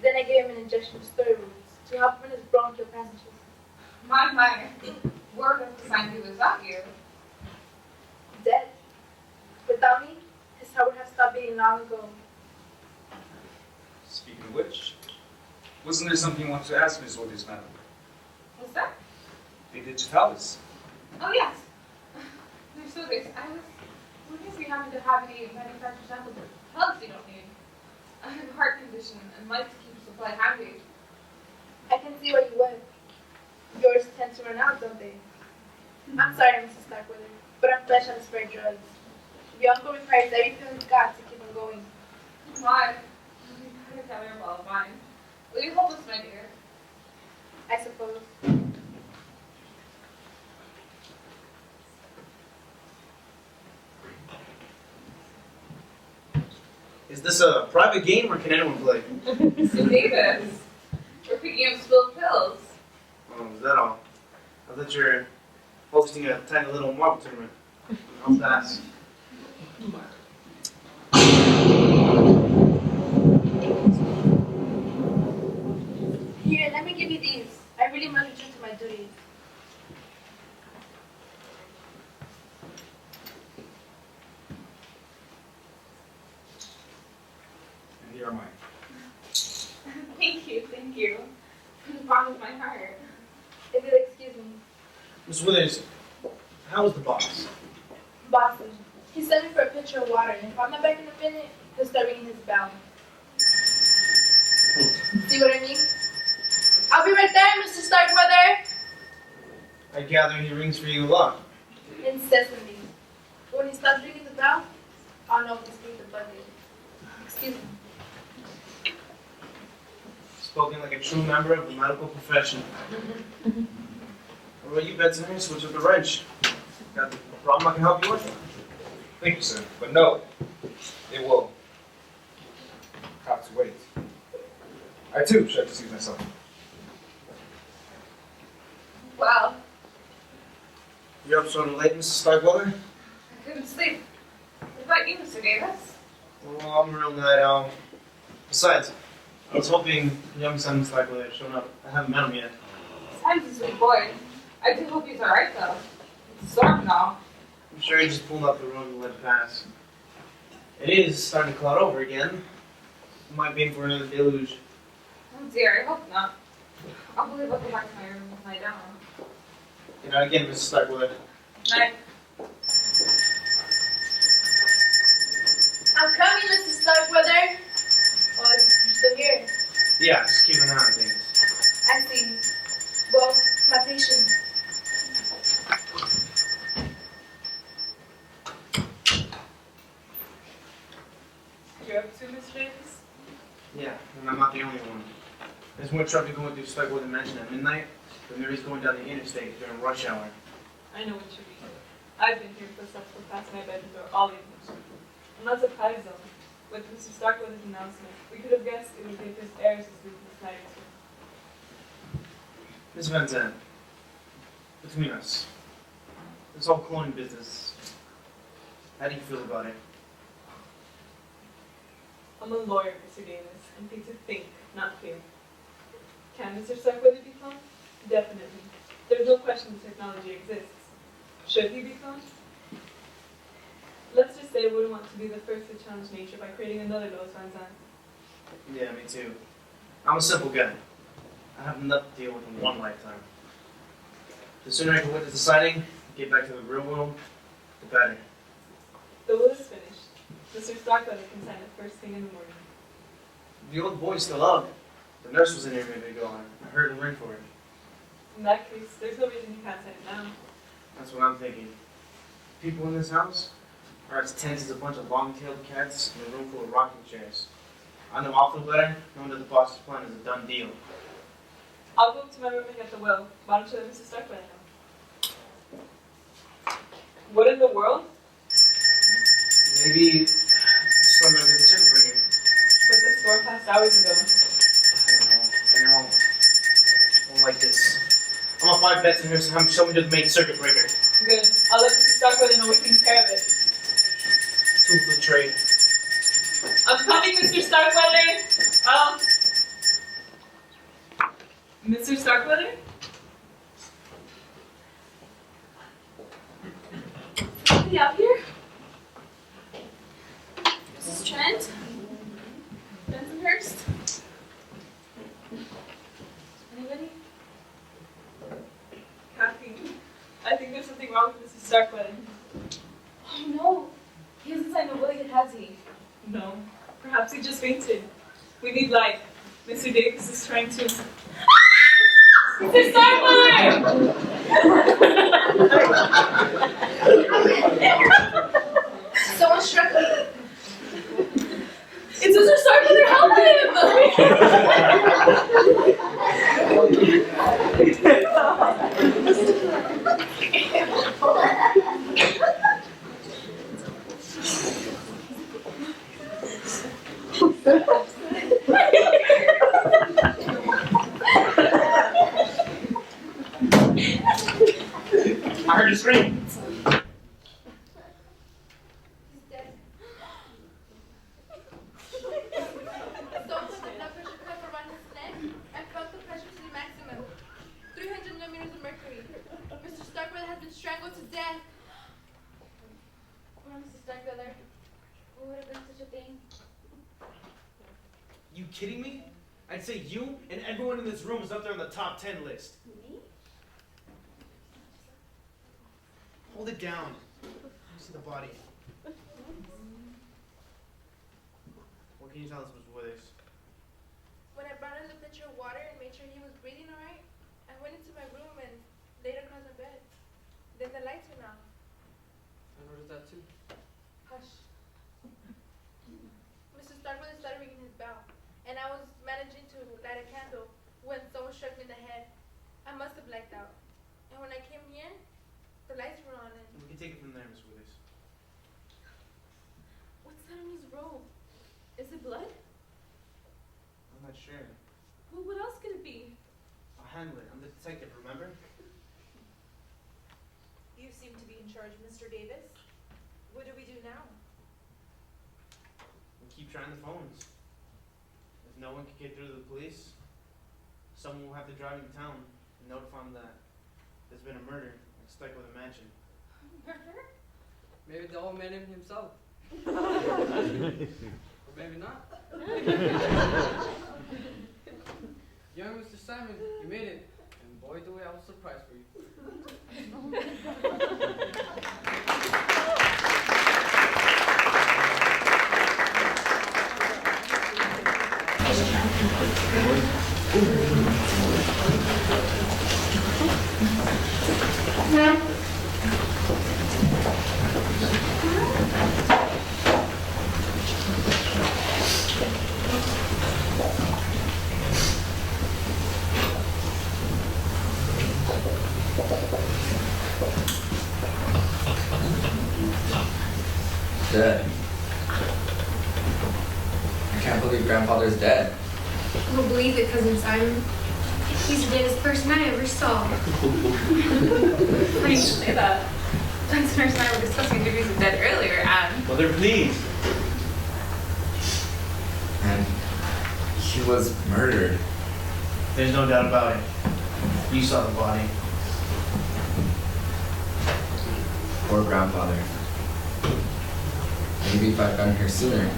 Then I gave him an injection of steroids to help him in his bronchial passages. My. Word of the sign was that you. Dead. Without me, his heart would have stopped beating long ago. Speaking of which, wasn't there something you wanted to ask Ms. Withers, madam? What's that? The digitalis. Oh, yes. Mr. Smithers, I was wondering if you happen to have any manufactured samples of pellets you don't need. I have a heart condition and like to keep a supply handy. I can see why you would. Yours tend to run out, don't they? I'm sorry, Mrs. Starkweather, but I'm flesh on spare drugs. The uncle requires every pill he's got to keep him going. Why? I can't remember all of mine. Will you help us, my dear? I suppose. Is this a private game or can anyone play? Mr. Davis, we're picking up spilled pills. Oh, is that all? I thought you were hosting a tiny little marble tournament. How's that? Here, let me give you these. I really must return to my duties. And here are mine. Thank you, thank you. From the bottom of my heart. If you'll excuse me. Miss Withers, how was the box? Boston. He sent me for a pitcher of water, and if I'm not back in a minute, he'll start ringing his bell. See what I mean? I'll be right there, Mr. Starkweather. I gather he rings for you a lot. Incessantly. When he stops ringing the bell, I'll know he's being the bucket. Excuse me. Spoken like a true member of the medical profession. What about you, Benson? Switch with the wrench. Got a problem I can help you with? Thank you, sir. But no, it will have to wait. I too should excuse myself. Well, You up so late, Mrs. Starkweather? I couldn't sleep. What about you, Mr. Davis? Well, I'm a real night owl. Besides, I was hoping young son Starkweather had shown up. I haven't met him yet. Sam's a sweet boy. I do hope he's alright, though. It's a storm and all. I'm sure he just pulled up the road and let it pass. It is starting to cloud over again. Might be in for another deluge. Oh dear, I hope not. I'll believe I'll go back to my room and lie down. Good night again, Mrs. Starkweather. Night. I'm coming, Mr. Starkweather. Oh, you're still here. Yeah, just keep an eye on things. I see. Well, my patient. You're up to, Miss Davis? Yeah, and I'm not the only one. There's more traffic going through Starkweather Mansion at midnight than there is going down the interstate during rush hour. I know what you mean. I've been here for stuff past my bedroom door all evening. I'm not surprised though. With Mr. Starkweather's announcement, we could have guessed it would take his heirs to sleep this night. Miss Van Zandt, between us, this whole cloning business, How do you feel about it? I'm a lawyer, Mr. Davis, and paid to think, not feel. Can Mr. Starkweather be cloned? Definitely. There's no question the technology exists. Should he be cloned? Let's just say I wouldn't want to be the first to challenge nature by creating another Lois Van Zandt. Yeah, me too. I'm a simple guy. I have enough to deal with in one lifetime. The sooner I can witness the sighting, get back to the real world, the better. The will is finished. Mr. Starkweather can sign it first thing in the morning. The old boy's still up. The nurse was in here a minute ago, and I heard him ring for it. In that case, there's no reason you can't sign it now. That's what I'm thinking. People in this house are as tense as a bunch of long-tailed cats in a room full of rocking chairs. I know I'll feel better knowing that the boss's plan is a done deal. I'll go up to my room and get the will. Why don't you let Mr. Starkweather know? What in the world? Maybe someone did the circuit breaker. But the store passed hours ago. I know. I don't like this. I'm gonna find bets in here so show me the main circuit breaker. Good. I'll let Mr. Starkweather know we takes care of it. Two for the trade. I'm coming, Mr. Starkweather! Mr. Starkweather? Somebody out here? Mrs. Trent? Bensonhurst? Anybody? Kathy, I think there's something wrong with Mr. Starkweather. Oh no. He hasn't signed the will yet, has he? No. Perhaps he just fainted. We need light. Mr. Davis is trying to... Mr. Starkweather! Someone struck me. It's Mr. Starkweather, help I heard you scream. He's dead. Someone put the blood pressure cuff around his neck and felt the pressure to the maximum. 300 millimeters of mercury. Mr. Starkweather has been strangled to death. Poor Mr. Starkweather. Who would have done such a thing? You kidding me? I'd say you and everyone in this room is up there on the top 10 list. Me? Hold it down. I see the body. What can you tell us, Ms. Withers? When I brought in the pitcher of water and made sure he was breathing alright, I went into my room and laid across my bed. Then the lights went off. I noticed that too. Hush. Mr. Starkweather started ringing his bell, and I was managing to light a candle when someone struck me in the head. I must have blacked out. And when I came here, the lights were on and... We can take it from there, Ms. Withers. What's that on his robe? Is it blood? I'm not sure. Well, what else could it be? I'll handle it. I'm the detective, remember? You seem to be in charge, Mr. Davis. What do we do now? We'll keep trying the phones. If no one can get through to the police, someone will have to drive into town and notify them that there's been a murder and stuck with a mansion. Murder? Maybe the old man himself. Or maybe not. Young Mr. Simon, you made it. And boy, do we have a surprise for you. Dead. I can't believe Grandfather's dead. I don't believe it, Cousin Simon. He's the deadest person I ever saw. Funny you should say that. Fence Nurse and I were discussing degrees of dead earlier, and Mother, please. And he was murdered. There's no doubt about it. You saw the body. Poor grandfather. Maybe if I'd gotten here sooner.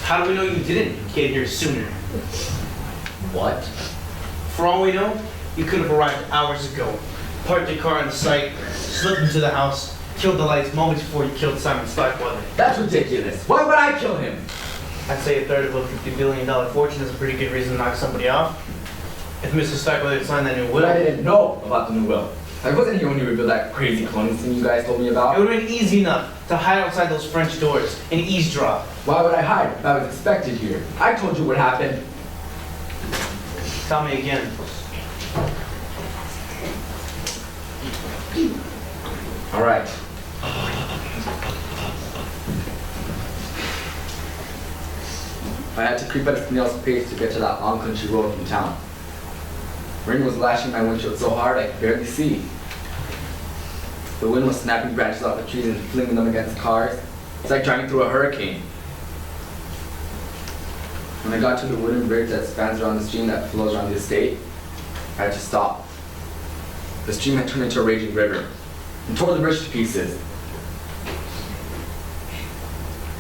How do we know you didn't get here sooner? What? For all we know, you could have arrived hours ago. Parked your car on the site, slipped into the house, killed the lights moments before you killed Simon Starkweather. That's ridiculous. Why would I kill him? I'd say a third of a $50 billion fortune is a pretty good reason to knock somebody off. If Mr. Starkweather had signed that new will, But I didn't know about the new will. I wasn't here when you revealed that crazy cloning thing you guys told me about. it would have been easy enough to hide outside those French doors and eavesdrop. Why would I hide if I was expected here? I told you what happened. Tell me again. All right. I had to creep at a snail's pace to get to that long country road from town. Rain was lashing my windshield so hard I could barely see. The wind was snapping branches off the trees and flinging them against cars. It's like driving through a hurricane. When I got to the wooden bridge that spans around the stream that flows around the estate, I had to stop. The stream had turned into a raging river and tore the bridge to pieces.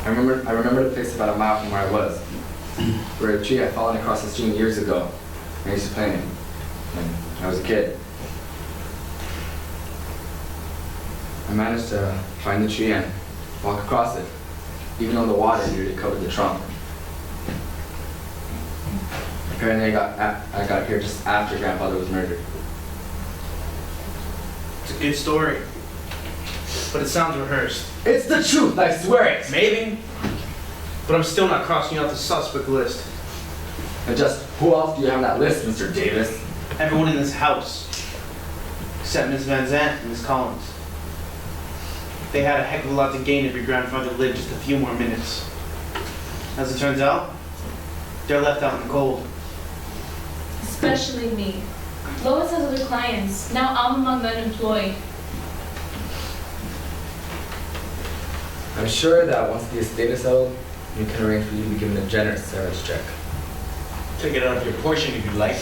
I remember the place about a mile from where I was, where a tree had fallen across the stream years ago. I used to play in it when I was a kid. I managed to find the tree and walk across it, even though the water nearly covered the trunk. Apparently I got here just after Grandfather was murdered. It's a good story, but it sounds rehearsed. It's the truth, I swear it! Maybe, but I'm still not crossing you off the suspect list. And just who else do you have on that list, Mr. Davis? Everyone in this house, except Miss Van Zant and Miss Collins. They had a heck of a lot to gain if your grandfather lived just a few more minutes. As it turns out, they're left out in the cold. Especially me. Lois has other clients. Now I'm among the unemployed. I'm sure that once the estate is settled, you can arrange for you to be given a generous severance check. Take it out of your portion if you like.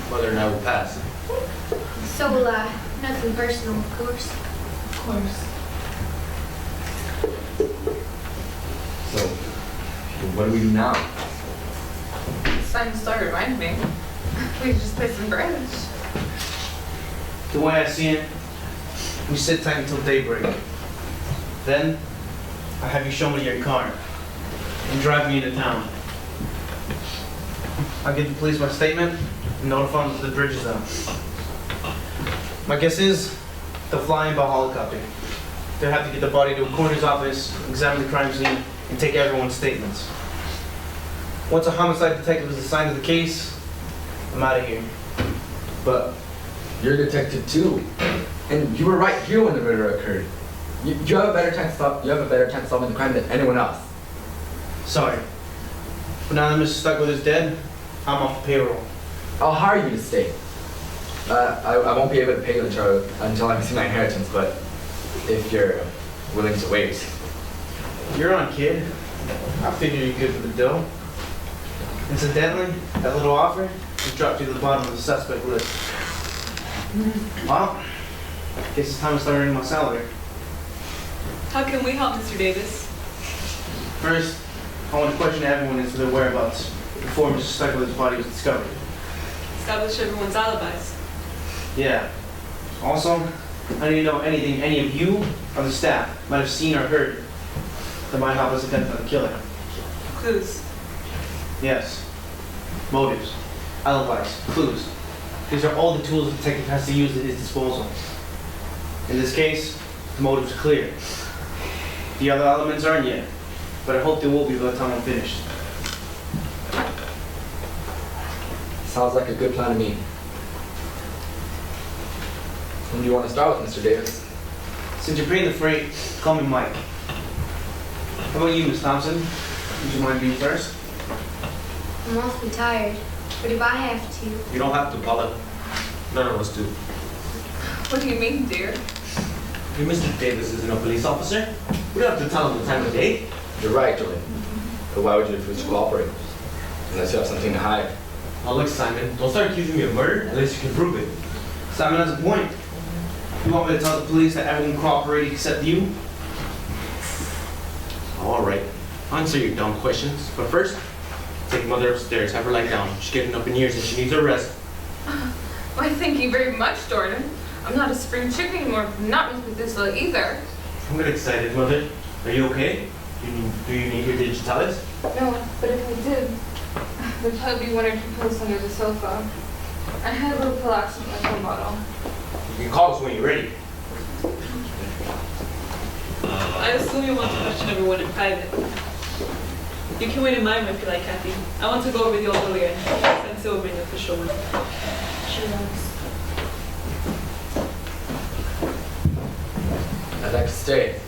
Mother and I will pass. So, nothing personal, of course. Of course. So, what do we do now? Simon Starr reminded me. We could just play some bridge. The way I see it, we sit tight until daybreak. Then, I have you show me your car and drive me into town. I'll give the police my statement and notify them that the bridge is up. My guess is they'll fly in by helicopter. They'll have to get the body to a coroner's office, examine the crime scene, and take everyone's statements. Once a homicide detective is assigned to the case, I'm out of here. But you're a detective too, and you were right here when the murder occurred. You have a better chance of solving the crime than anyone else. Sorry. But now that Mr. Starkweather's dead, I'm off the payroll. I'll hire you to stay. I won't be able to pay you until I receive my inheritance, but if you're willing to wait. You're on, kid. I figure you're good for the dough. Incidentally, that little offer just dropped you to the bottom of the suspect list. Well, guess it's time to start earning my salary. How can we help, Mr. Davis? First, I want to question everyone as to their whereabouts before Mr. Starkweather's body was discovered. Establish everyone's alibis. Yeah. Also, I need to know anything any of you or the staff might have seen or heard that might help us identify the killer. Clues. Yes. Motives, alibis, clues. These are all the tools the detective has to use at his disposal. In this case, the motive's clear. The other elements aren't yet, but I hope they will be by the time I'm finished. Sounds like a good plan to me. Whom do you want to start with, Mr. Davis? Since you're paying the freight, call me Mike. How about you, Miss Thompson? Would you mind being first? I'm awfully tired, but if I have to... You don't have to, Paula. None of us do. What do you mean, dear? Your Mr. Davis isn't a police officer. We don't have to tell him the time of day. You're right, Jordan. But why would you refuse to cooperate? Unless you have something to hide. Now look, Simon, don't start accusing me of murder unless you can prove it. Simon has a point. You want me to tell the police that everyone cooperated except you? All right, answer your dumb questions. But first, take Mother upstairs, have her lie down. She's getting up in years and she needs a rest. Why, thank you very much, Jordan. I'm not a spring chicken anymore, not Miss Methuselah either. Don't get excited, Mother. Are you okay? Do you need your digitalis? No, but if I did, there'd probably be one or two pills under the sofa. I had a little Pilax in my phone bottle. You can call us when you're ready. I assume you want to question everyone in private. You can wait in my room if you like, Kathy. I want to go over the old will again, since it will be an official one. Sure does. I'd like to stay.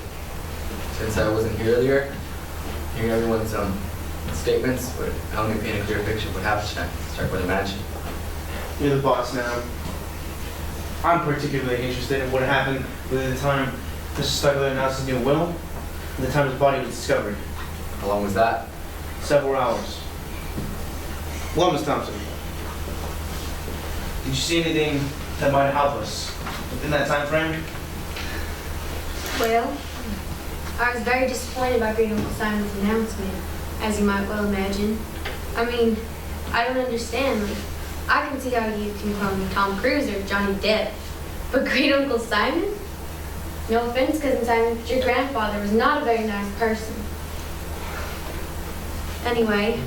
Since I wasn't here earlier, hearing everyone's statements would help me paint a clear picture of what happened tonight. Start with the mansion. You're the boss now. I'm particularly interested in what happened within the time Mr. Starkweather announced his new will and the time his body was discovered. How long was that? Several hours. Well, Miss Thompson, did you see anything that might help us within that time frame? Well, I was very disappointed by Great Uncle Simon's announcement, as you might well imagine. I mean, I don't understand. Like, I can see how you can call me Tom Cruise or Johnny Depp, but Great Uncle Simon? No offense, Cousin Simon, but your grandfather was not a very nice person. Anyway,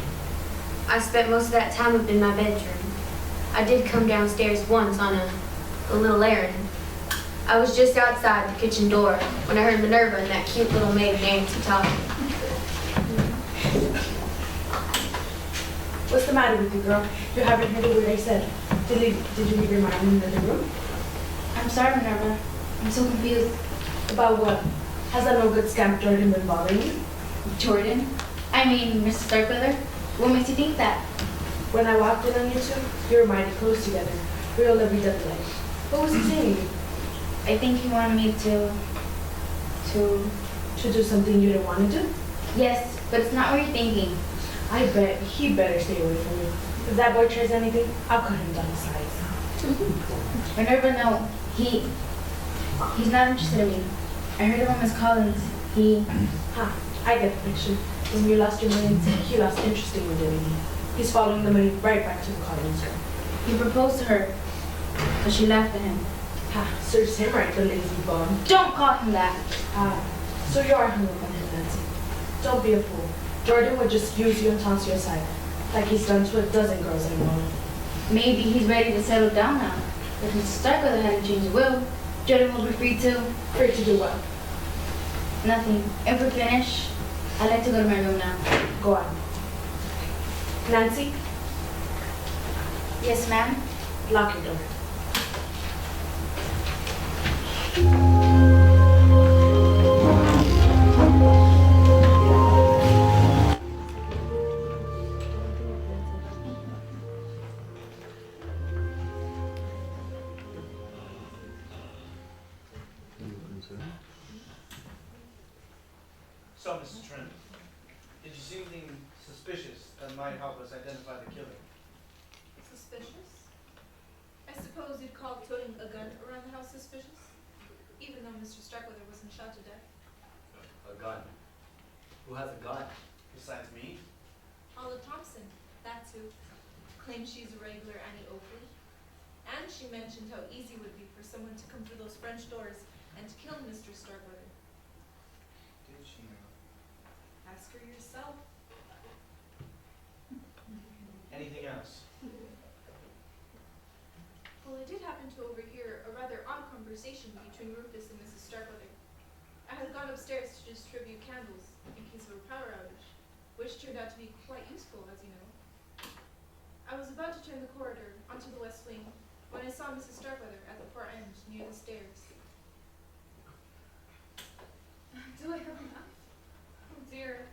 I spent most of that time up in my bedroom. I did come downstairs once on a little errand. I was just outside the kitchen door when I heard Minerva and that cute little maid Nancy talking. What's the matter with you, girl? You haven't heard a word I said. Did you leave your mind in the room? I'm sorry, Minerva. I'm so confused. About what? Has that no good scamp Jordan been bothering you? Jordan? I mean, Mr. Starkweather? What makes you think that? When I walked in on you two, you were mighty close together. Real lovey-dovey like. What was he saying to you? I think he wanted me to do something you didn't want to do? Yes, but it's not what you're thinking. I bet he better stay away from you. If that boy tries anything, I'll cut him down to size. Minerva, no. He's not interested in me. I heard him on Miss Collins. I get the picture. When you lost your millions, he lost interest in you doing it. He's following the money right back to the Collins girl. He proposed to her, but she laughed at him. Serves him right, the lazy bum. Don't call him that. So you are hung up on him, Nancy. Don't be a fool. Jordan would just use you and toss you aside, like he's done to a dozen girls I know. Maybe he's ready to settle down now. If Mr. Starkweather hadn't changed the will, Jordan will be free to... Free to do what? Nothing. If we're finished, I'd like to go to my room now. Go on. Nancy? Yes, ma'am? Lock your door. So, Mrs. Trent, did you see anything suspicious that might help us identify the killer? Suspicious? I suppose you'd call toting a gun around the house suspicious? Even though Mr. Starkweather wasn't shot to death. A gun. Who has a gun? Besides me? Paula Thompson, that's who. Claims she's a regular Annie Oakley. And she mentioned how easy it would be for someone to come through those French doors and to kill Mr. Starkweather. Did she know? Ask her yourself. Anything else? Well, I did happen to overhear a rather odd conversation between Rufus and Mrs. Starkweather. I had gone upstairs to distribute candles in case of a power outage, which turned out to be quite useful, as you know. I was about to turn the corridor onto the west wing when I saw Mrs. Starkweather at the far end near the stairs. Do I have enough? Oh dear.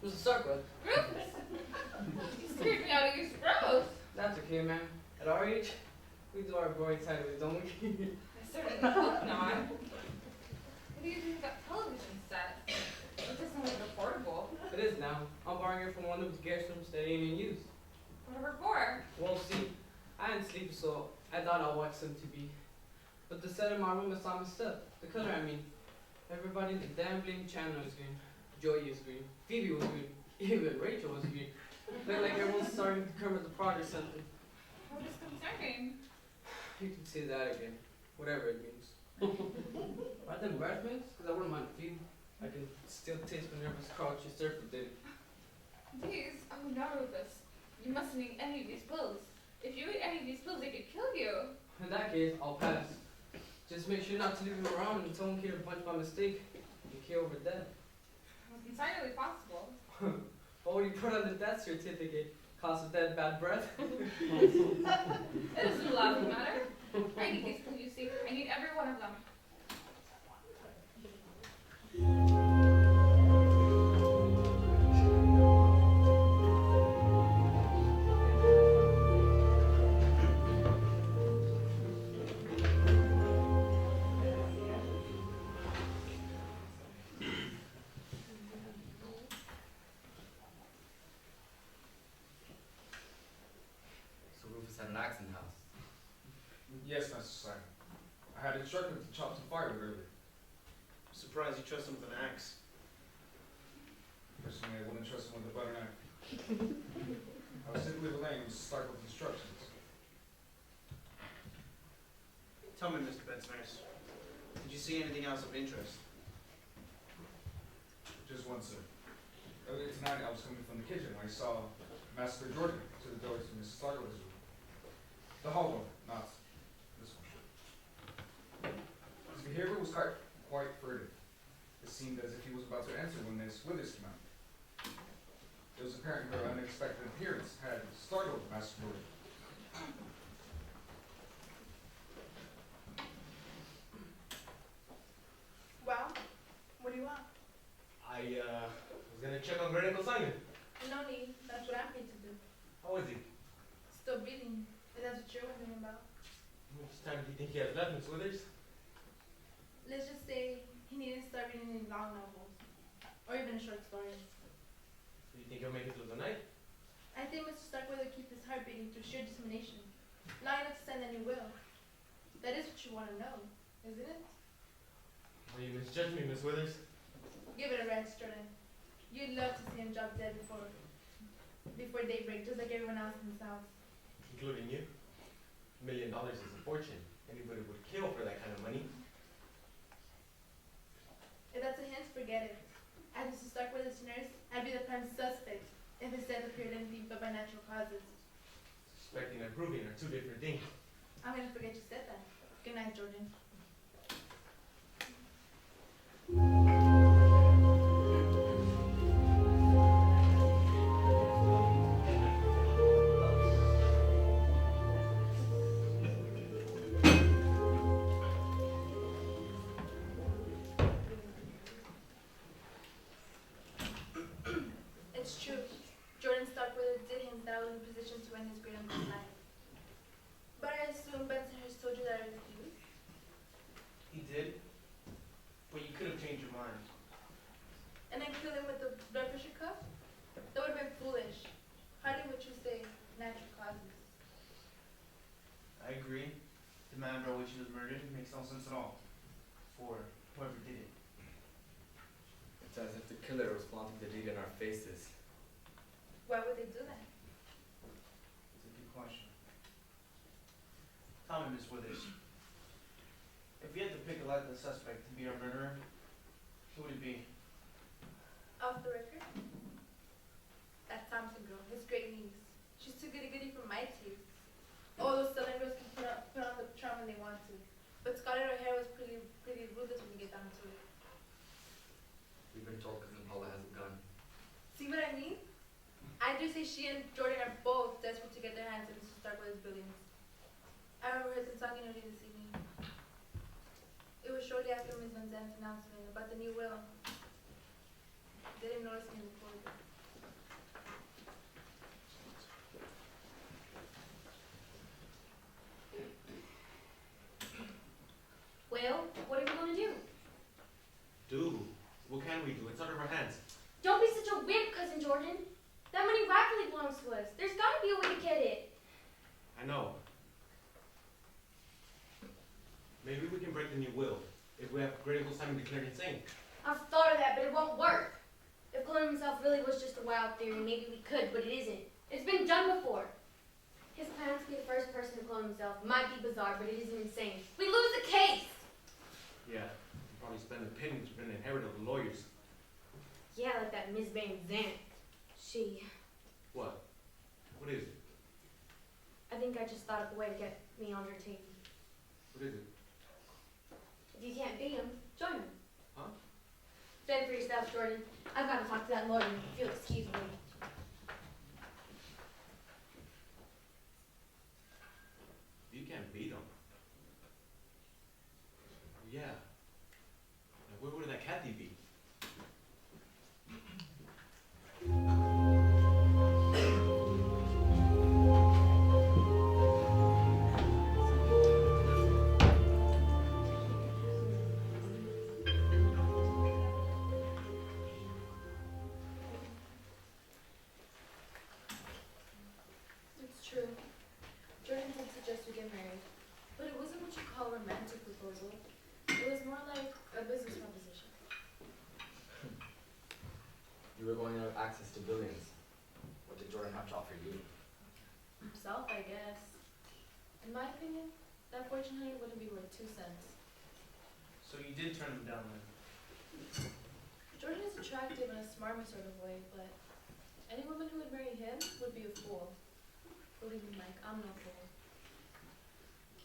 Mr. Starkweather. Rufus! You scared me out of your throat. That's okay, man. At our age, we do our boring sideways, don't we? I certainly hope not. He's even got television set. It doesn't look affordable. It is now. I'm borrowing it from one of the guest rooms that ain't in use. Whatever for. Well, see, I didn't sleep, so I thought I'd watch some TV. But the set in my room is all messed up. The color, I mean. Everybody in the damn blinking channel is green. Joey is green. Phoebe was green. Even Rachel was green. Look like everyone's starting to Kermit the Frog or something. How disconcerting. You can say that again. Whatever it means. Are them breath mints? Because I wouldn't mind a few. I can still taste the nervous crouch you served for dinner. These? Oh no, Rufus. You mustn't eat any of these pills. If you eat any of these pills, they could kill you. In that case, I'll pass. Just make sure not to leave him around and someone killed a bunch by mistake. You kill over dead. It's entirely possible. What would you put on the death certificate? Cause of dead bad breath? It isn't a laughing matter. I need these pills, you see. I need every one of them. So Rufus had an axe in the house. Yes, Master Simon. I had instructed him to chop some firewood earlier. I'm surprised you trust him with an axe. Personally, I wouldn't trust him with a butter knife. I was simply relaying Mrs. Starkle's instructions. Tell me, Mr. Bensners, did you see anything else of interest? Just one, sir. Earlier tonight, I was coming from the kitchen when I saw Master Jordan to the door to Mrs. Starkle's room. The hall door, not this one. His behavior was quite furtive. It seemed as if he was about to answer when Miss Withers came out. It was apparent her unexpected appearance had startled Master Jordan. Well, what do you want? I was gonna check on Great Uncle Simon. No need. That's what I'm paid to do. How is he? Still breathing. If that's what you're wondering about. How much time do you think he has left, Miss Withers? Let's just say he needn't start reading any long novels. Or even short stories. Do you think he'll make it through the night? I think Mr. Starkweather keeps his heart beating through sheer determination. Long enough to send any will. That is what you want to know, isn't it? Well, you misjudged me, Miss Withers. Give it a rest, Jordan. You'd love to see him drop dead before daybreak, just like everyone else in this house. Including you. $1 million is a fortune. Anybody would kill for that kind of money. If that's a hint, forget it. As Mr. Starkweather's nurse, I'd be the prime suspect if his death appeared anything but by natural causes. Suspecting and proving are two different things. I'm gonna forget you said that. Good night, Jordan. It's true. Jordan Starkweather did hint that I was in position to end his great uncle's life. But I assume Benson has told you that I refused. He did? But you could have changed your mind. And then kill him with the blood pressure cuff? That would have been foolish. Hardly what you say, natural causes. I agree. The man by which he was murdered makes no sense at all. For whoever did it. It's as if the killer was flaunting the deed in our faces. Why would they do that? It's a good question. Tell me, Miss Withers. If we had to pick a likely suspect to be our murderer, who would it be? Off the record? That Thompson girl, his great niece. She's too goody-goody for my taste. All those Southern girls can put on the charm when they want to. But Scarlett O'Hara was pretty ruthless when you get down to it. We've been told Cousin Paula has a gun. See what I mean? I do say she and Jordan are both desperate to get their hands on Mr. Starkweather's billions. I overheard them talking earlier this evening. It was shortly after Ms. Van Zandt's announcement about the new will. Didn't notice me before. Well, what are we going to do? than you will if we have Great Uncle Simon declared insane. I've thought of that, but it won't work. If cloning himself really was just a wild theory, maybe we could, but it isn't. It's been done before. His plan to be the first person to clone himself might be bizarre, but it isn't insane. We lose the case! Yeah, you probably spend the pittance for an inheritor of the lawyers. Yeah, like that Miss Van Zandt. She... What? What is it? I think I just thought of a way to get me on her team. What is it? If you can't beat him, join him. Huh? Fend for yourself, Jordan. I've got to talk to that lawyer, if you'll excuse me. You can't beat him. Yeah. Now, where would that Kathy be? It's true. Jordan did suggest we get married, but it wasn't what you call a romantic proposal. It was more like a business proposition. You were going to have access to billions. What did Jordan have to offer you? Himself, I guess. In my opinion, that fortune honey wouldn't be worth 2 cents. So you did turn him down then? Jordan is attractive in a smarmy sort of way, but any woman who would marry him would be a fool. Believe me, Mike, I'm no fool.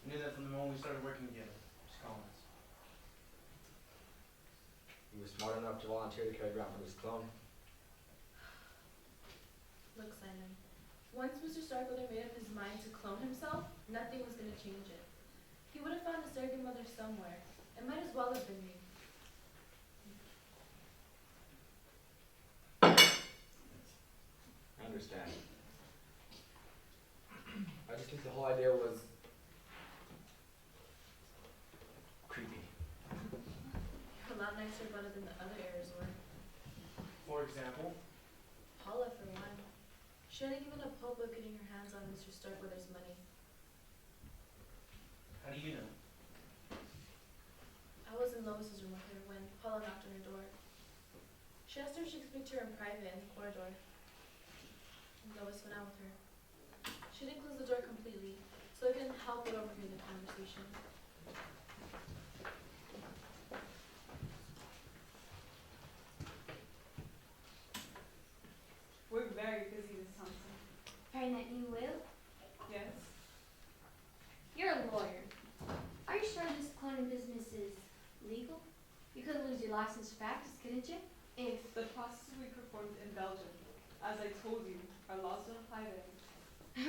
I knew that from the moment we started working together. Just Collins. You were smart enough to volunteer to carry grandmother's clone. Look, Simon, once Mr. Starkweather made up his mind to clone himself, nothing was going to change it. He would have found a surrogate mother somewhere. It might as well have been me. I understand. I just think the whole idea was creepy. You're a lot nicer about it than the other heirs were. For example? Paula, for one. She hadn't given up hope of getting her hands on Mr. Starkweather's money. How do you know? I was in Lois's room with her when Paula knocked on her door. She asked her if she could speak to her in private in the corridor. And Lois went out with her. She didn't close the door completely, so I couldn't help but overhear the conversation. We're very busy, Miss Thompson. Preparing that new will? Yes? You're a lawyer. Are you sure this cloning business is legal? You could lose your license to practice, couldn't you? If The process will be performed in Belgium. As I told you, our laws don't apply there.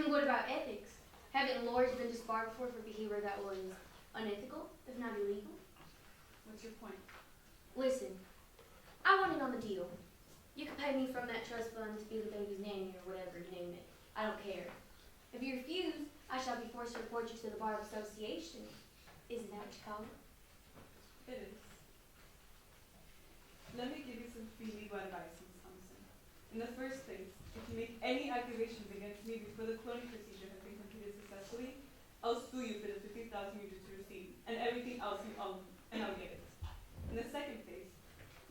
what about ethics? Haven't lawyers been disbarred before for behavior that was unethical, if not illegal? What's your point? Listen, I want in on the deal. You can pay me from that trust fund to be the baby's nanny or whatever you name it. I don't care. If you refuse, I shall be forced to report you to the Bar Association. Isn't that what you call it? It is. Let me give you some free legal advice, Ms. Thompson. In the first place, if you make any accusations against me before the cloning procedure has been completed successfully, I'll sue you for the 50,000 you just received and everything else you own, and I'll get it. In the second phase,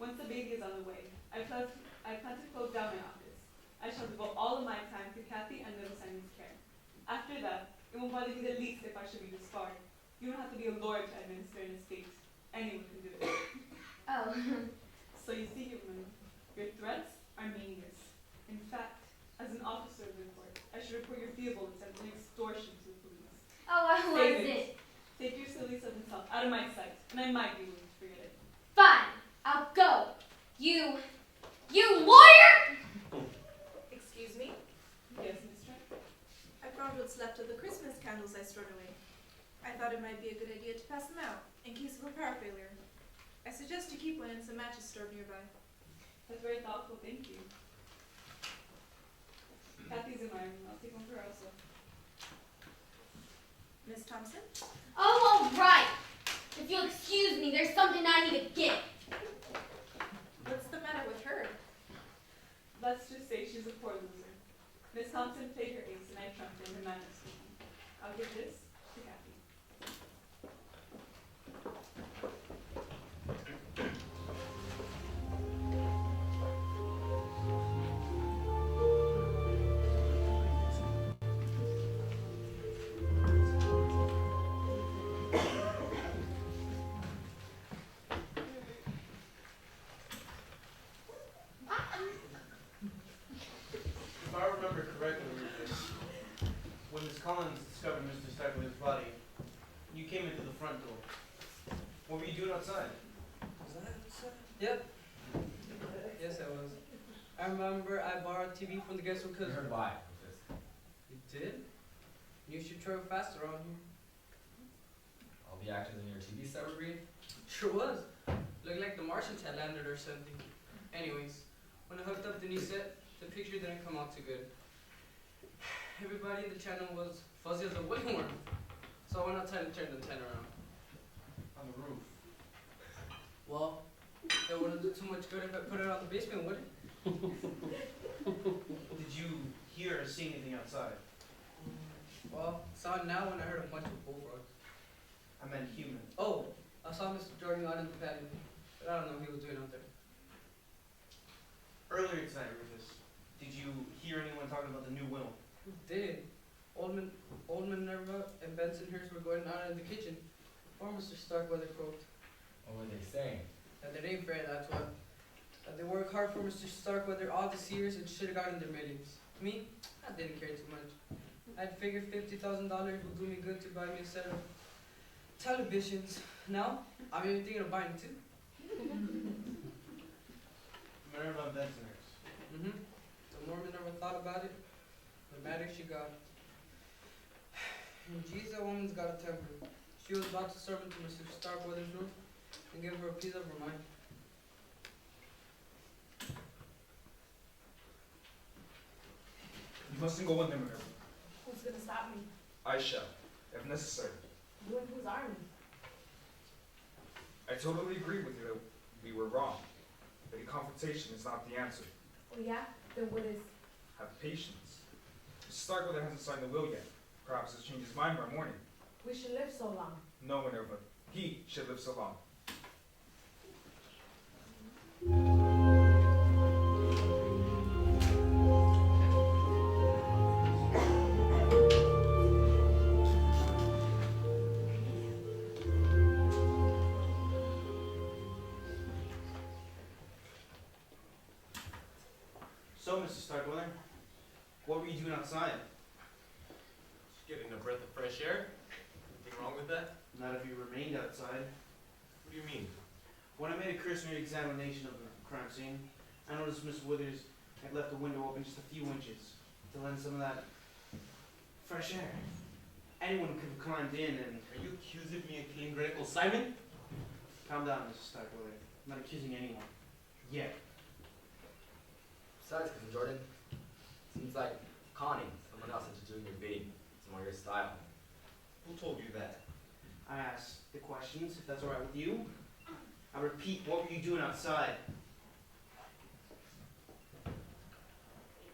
once the baby is on the way, I plan to close down my office. I shall devote all of my time to Kathy and little Simon's care. After that, it won't bother me the least if I should be disbarred. You don't have to be a lawyer to administer an estate. Anyone can do it. Oh. So you see, human, your threats are meaningless. In fact, as an officer of the court, I should report your feeble attempt at extortion to the police. Oh, I Save was it. Take your silly southern self out of my sight, and I might be willing to forget it. Fine, I'll go. You lawyer! Excuse me? Yes, Miss Trent? I found what's left of the Christmas candles I stored away. I thought it might be a good idea to pass them out, in case of a power failure. I suggest you keep one and some matches stored nearby. That's very thoughtful, thank you. Kathy's in my room. I'll take one for her also. Miss Thompson? Oh, all right. If you'll excuse me, there's something I need to get. What's the matter with her? Let's just say she's a poor loser. Miss Thompson played her ace and I trumped in her manners. I'll give this to Kathy. Collins discovered Mr. Starkweather's body, you came into the front door. What were you doing outside? Was I outside? Yep. Yes, I was. I remember I borrowed TV from the guest room because. You heard why, Rufus. You did? You should travel faster around here. All the actors in your TV set were green? Sure was. Looked like the Martians had landed or something. Anyways, when I hooked up the new set, the picture didn't come out too good. Everybody in the channel was fuzzy as a windworm. So I went outside and turned the antenna around. On the roof. Well, it wouldn't do too much good if I put it on the basement, would it? Did you hear or see anything outside? Well, saw it now when I heard a bunch of bullfrogs. I meant human. Oh, I saw Mr. Jordan out in the patio, but I don't know what he was doing out there. Earlier tonight, Rufus, did you hear anyone talking about the new will? Who did? Oldman, Minerva, and Bensonhurst were going out in the kitchen before Mr. Starkweather croaked. What were they saying? That they ain't fair, that's what. That they work hard for Mr. Starkweather all these years and should have gotten their millions. Me? I didn't care too much. I'd figured $50,000 would do me good to buy me a set of televisions. Now, I'm even thinking of buying two. Minerva and Bensonhurst. Mm-hmm. The more Minerva thought about it, the madder she got. And geez, that woman's got a temper. She was about to serve into Mr. Starkweather's room and give her a piece of her mind. You mustn't go in there, Minerva. Who's gonna stop me? I shall, if necessary. You and whose army? I totally agree with you that we were wrong. That a confrontation is not the answer. Oh yeah? Then what is? Have patience. Mr. Starkweather hasn't signed the will yet. Perhaps he'll change his mind by morning. We should live so long. No, Minerva. He should live so long. So, Mr. Starkweather, what were you doing outside? Just getting a breath of fresh air. Anything wrong with that? Not if you remained outside. What do you mean? When I made a cursory examination of the crime scene, I noticed Miss Withers had left the window open just a few inches to lend some of that fresh air. Anyone could have climbed in and... Are you accusing me of killing Great Uncle Simon? Calm down, Mr. Starkweather. I'm not accusing anyone. Yet. Besides, Cousin Jordan, seems like conning someone else into doing your bidding. It's more your style. Who told you that? I asked the questions, if that's alright with you. I repeat, what were you doing outside?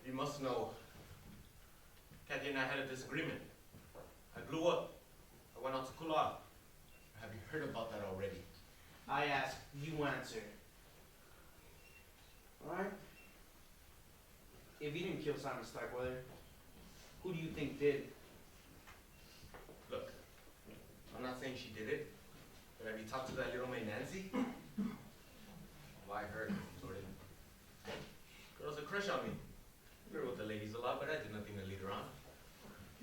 You must know. Kathy and I had a disagreement. I blew up. I went out to cool off. Have you heard about that already? I asked, you answer. Alright? If you didn't kill Simon Starkweather, who do you think did? Look, I'm not saying she did it, but have you talked to that little maid Nancy? Why her, Jordan? Girl has a crush on me. We were with the ladies a lot, but I did nothing to lead her on.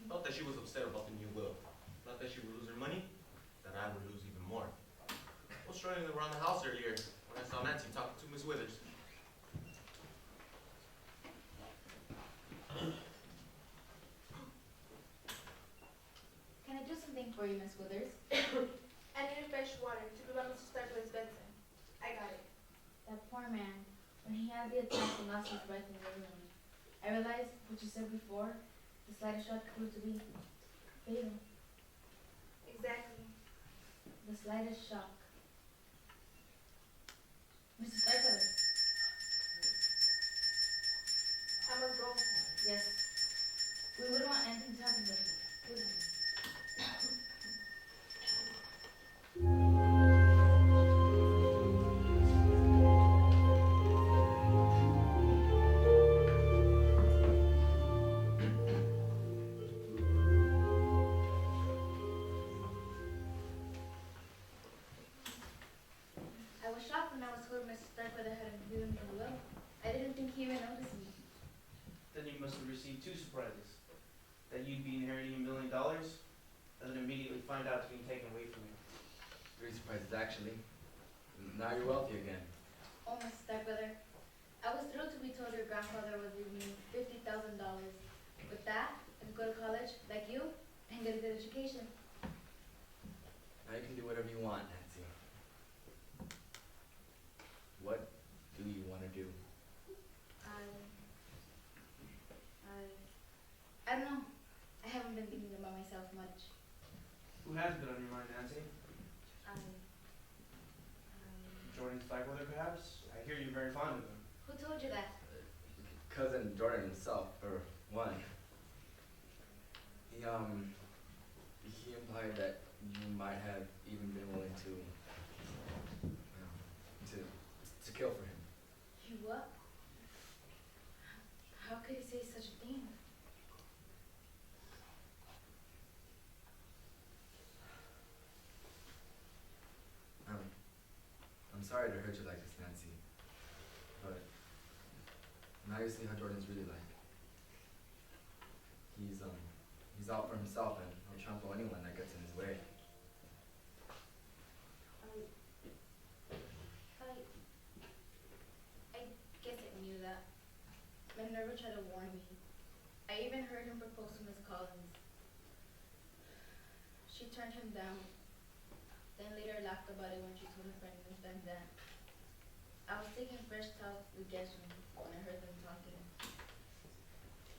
Felt that she was upset about the new will. Not that she would lose her money, that I would lose even more. I was strolling around the house earlier when I saw Nancy talking to Miss Withers. Can I do something for you, Miss Withers? I needed fresh water to prevent Mr. Starkweather's bedtime. I got it. That poor man, when he had the attack and lost his breath in the room, I realized what you said before, the slightest shock proved to be fatal. Exactly. The slightest shock. Mr. Starkweather. I must go. Yes. We wouldn't want anything to happen to him, would we? I was shocked when I was told Mr. Starkweather had given me the will. I didn't think he even noticed me. Then you must have received two surprises. that you'd be inheriting $1 million, and then immediately find out it's being taken away from you. Three surprises, actually. Now you're wealthy again. Oh, Mrs. Starkweather, I was thrilled to be told your grandfather was leaving me $50,000. With that, I could go to college, like you, and get a good education. Now you can do whatever you want, Nancy. What do you want to do? I don't know. I haven't been thinking about myself much. Who has been on your mind, Nancy? Jordan Starkweather, perhaps? I hear you're very fond of him. Who told you that? Cousin Jordan himself, for one. He implied that you might have even been willing to kill for him. You what? How could he say such a thing? I'm sorry to hurt you like this, Nancy, but now you see how Jordan's really like. He's out for himself and he'll trample anyone that gets in his way. I guess I knew that. Minerva tried to warn me. I even heard him propose to Miss Collins. She turned him down, then later laughed about it when she told her friend Miss Van Zandt. I was taking fresh towels to the guest room when I heard them talking.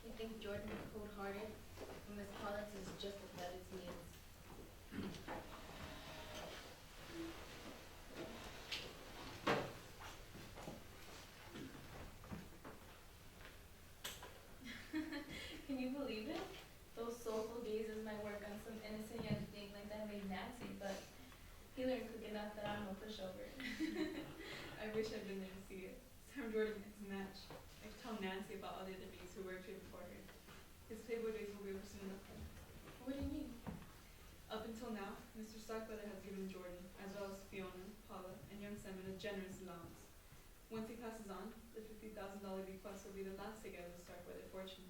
You think Jordan is cold-hearted, and Miss Collins is just as bad as he is. Can you believe it? Those soulful gazes might work on some innocent young thing like that made Nancy, but he learned quick enough that I'm no pushover. I wish I'd been there to see it. Sam Jordan is a match. I could tell Nancy about all the other bees who worked here before her. His Playboy days will be over soon enough. What do you mean? Up until now, Mr. Starkweather has given Jordan, as well as Fiona, Paula, and young Simon a generous allowance. Once he passes on, the $50,000 bequest will be the last they get of the Starkweather fortune.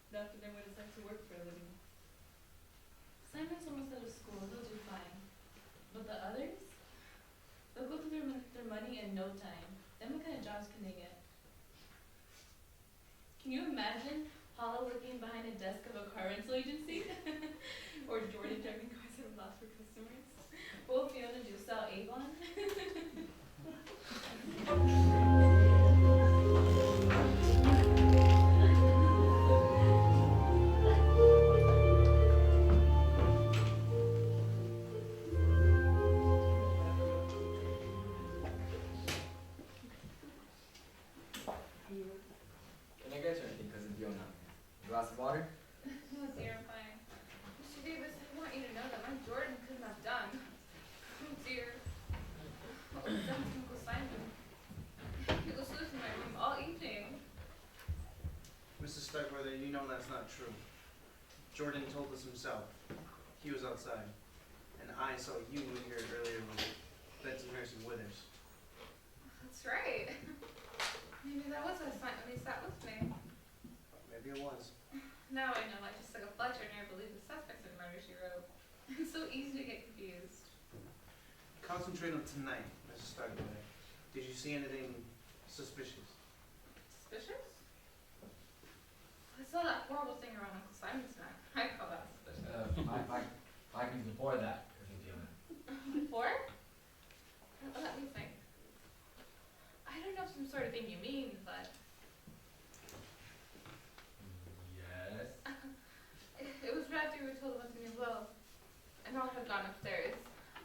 They'll have to learn what it's like to work for a living. Simon's almost out of school, he'll do fine. But the others? They'll go through their money in no time. Then what kind of jobs can they get? Can you imagine Paula working behind a desk of a car rental agency? Or Jordan driving cars at a loss for customers? What will Fiona do, sell Avon? Can I get you anything, Cousin Fiona? A glass of water? No, dear, I'm fine. Mr. Davis, I want you to know that my Jordan couldn't have done. Oh, dear. What was done to Uncle Simon? He was loose in my room all evening. Mrs. Starkweather, you know that's not true. Jordan told us himself. He was outside. And I saw you in here earlier with Bensonhurst and Withers. That's right. Maybe that was last night when he sat with me. Maybe it was. Now I know I just took a Fletcher and never believed the suspects in the murder she wrote. It's so easy to get confused. Concentrate on tonight, Mrs. Starkweather. Did you see anything suspicious? Suspicious? I saw that horrible thing around Uncle Simon's neck. I call that suspicious. I can before that, Cousin Fiona. Before? Let me think. I don't know some sort of thing you mean, but Yes. it was right after you were told about the new will. And all had gone upstairs.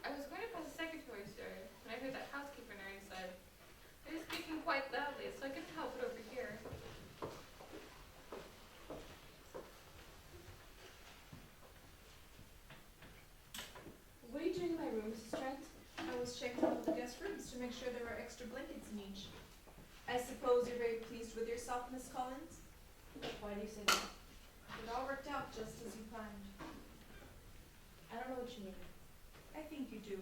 I was going to pass the secretary's door when I heard that housekeeper near inside. They were speaking quite loudly, so I couldn't help but overhear. What are you doing in my room, Mrs. Trent? I was checking all of the guest rooms to make sure there were extra blankets in each. I suppose you're very pleased with yourself, Miss Collins? Why do you say that? It all worked out just as you planned. I don't know what you mean. I think you do.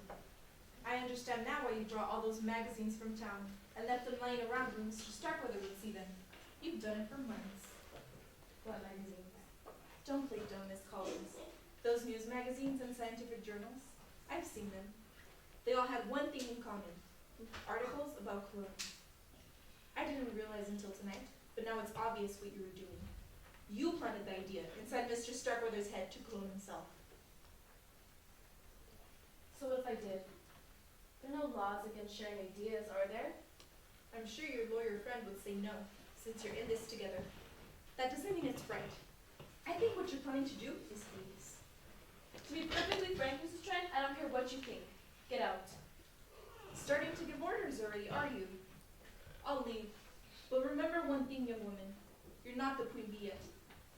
I understand now why you brought all those magazines from town and left them lying around where Mr. Starkweather would see them. You've done it for months. What magazines? Don't play dumb, scientific journals. I've seen them. They all had one thing in common: articles about cloning. I didn't realize until tonight, but now it's obvious what you were doing. You planted the idea inside Mr. Starkweather's head to clone himself. So what if I did? There are no laws against sharing ideas, are there? I'm sure your lawyer friend would say no, since you're in this together. That doesn't mean it's right. I think what you're planning to do is heinous. To be perfectly frank, Mrs. Trent, I don't care what you think. Get out. Starting to give orders already, are you? I'll leave. But remember one thing, young woman. You're not the queen bee yet.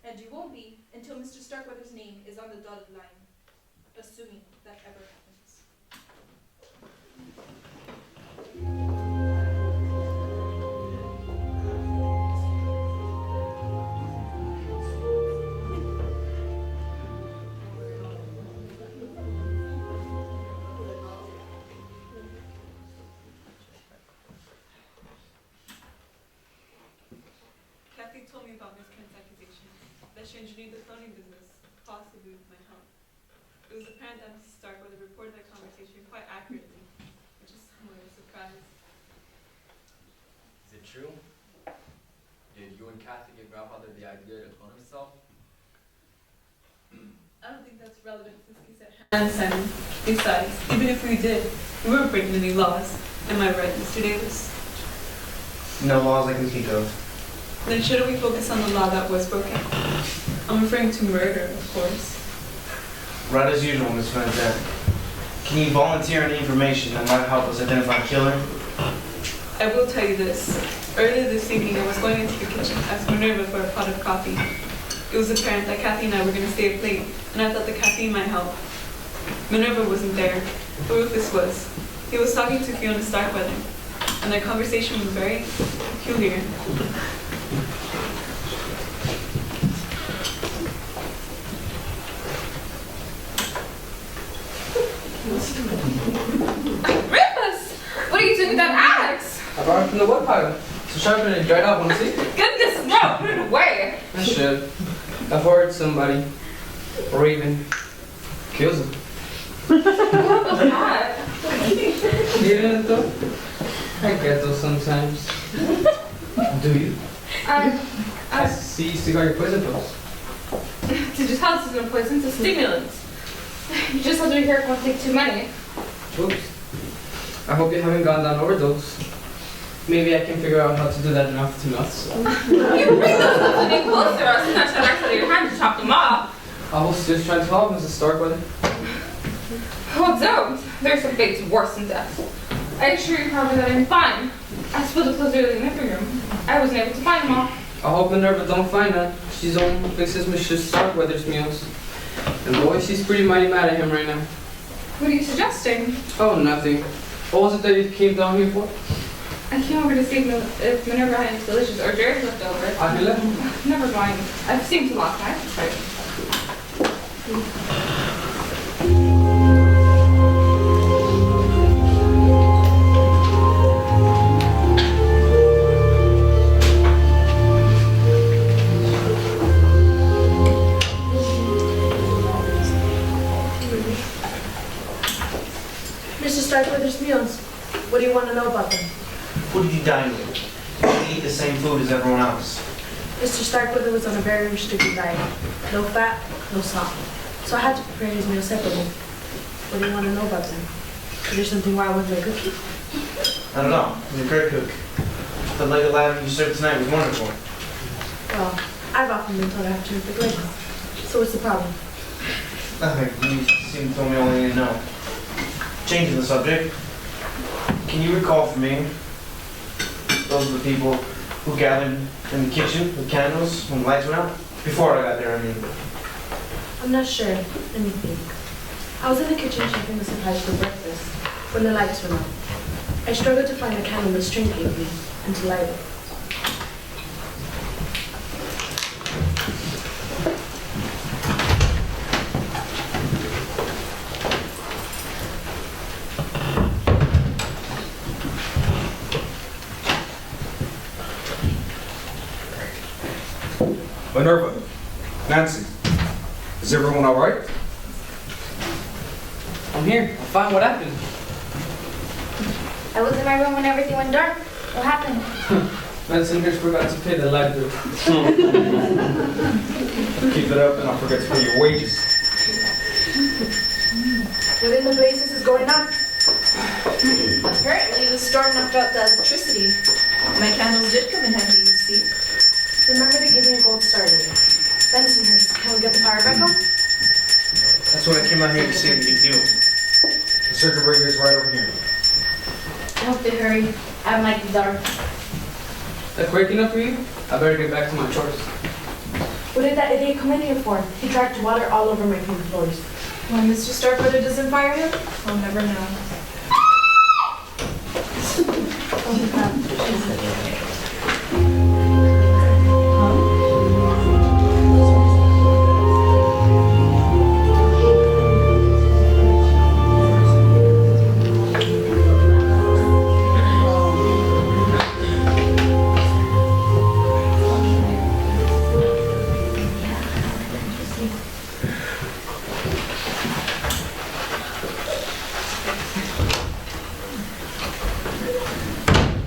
And you won't be until Mr. Starkweather's name is on the dotted line. Assuming that ever happens. Kathy told me about Miss Kent's accusation that she engineered the cloning business, possibly with my help. It was apparent that Mrs. Starkweather reported that conversation quite accurately, which is somewhat of a surprise. Is it true? Did you and Kathy give grandfather the idea to clone himself? I don't think that's relevant to this case at hand, Simon. Besides, even if we did, we weren't breaking any laws. Am I right, Mr. Davis? No laws I can think of. Then shouldn't we focus on the law that was broken? I'm referring to murder, of course. Right as usual, Miss Van Zandt. Can you volunteer any information that might help us identify the killer? I will tell you this. Earlier this evening, I was going into the kitchen to ask Minerva for a pot of coffee. It was apparent that Kathy and I were going to stay up late, and I thought the caffeine might help. Minerva wasn't there, but Rufus was. He was talking to Fiona Starkweather, and their conversation was very peculiar. Rufus! What are you doing with that axe? I brought it from the woodpile. So sharpen it and dry it out, wanna see? Goodness, no! Put it away! I should. I've heard somebody, or even kills him. What was that? You didn't though? I get those sometimes. Do you? I see you still got your poison pills. Did you tell us it's been poisoned to stimulants? You just have to be careful and take too many. Oops. I hope you haven't gone down overdose. Maybe I can figure out how to do that in aftermath. You bring those company close to us and not try to your hand to chop them off. I was just trying to help Mrs. Starkweather. Oh, don't. There's some fates worse than death. I assure you probably that I'm fine. I spilled the clothes early in the living room. I wasn't able to find them all. I hope Minerva don't find that. She's the one who fixes Mrs. Starkweather's meals. And boy, she's pretty mighty mad at him right now. What are you suggesting? Oh, nothing. What was it that you came down here for? I came over to see if Minerva had any delicious hors d'oeuvres left over. Angela? Never mind. I've seen to last night. Mr. Starkweather's meals. What do you want to know about them? Who did you dine with? Did you eat the same food as everyone else? Mr. Starkweather was on a very restricted diet. No fat, no salt. So I had to prepare his meals separately. What do you want to know about them? Is there something why I wasn't a cookie? I don't know. He's a great cook. The leg of lamb you served tonight was wonderful. Well, I've often been told I have to make the leg. So what's the problem? Nothing. You seem to tell me all you need to know. Changing the subject. Can you recall for me those are the people who gathered in the kitchen with candles when the lights went out? Before I got there, I mean. I'm not sure. Let me think. I was in the kitchen checking the supplies for breakfast when the lights went out. I struggled to find the candle Miss Trent gave me and to light it. Minerva, Nancy, is everyone all right? I'm here. I'm fine. What happened? I was in my room when everything went dark. What happened? Bensonhurst forgot to pay the light bill. Keep it up and I'll forget to pay your wages. What in the blazes is going on? Apparently, the storm knocked out the electricity. My candles did come in handy, you see. Remember to give me a gold star later. Bensonhurst, can we get the power back on? That's what I came out here to see if you do. The circuit breaker is right over here. I hope they hurry. I don't like the dark. That's waking up for you? I better get back to my chores. What did that idiot come in here for? He dragged water all over my clean floors. When Mr. Starkweather doesn't fire him, we'll never know.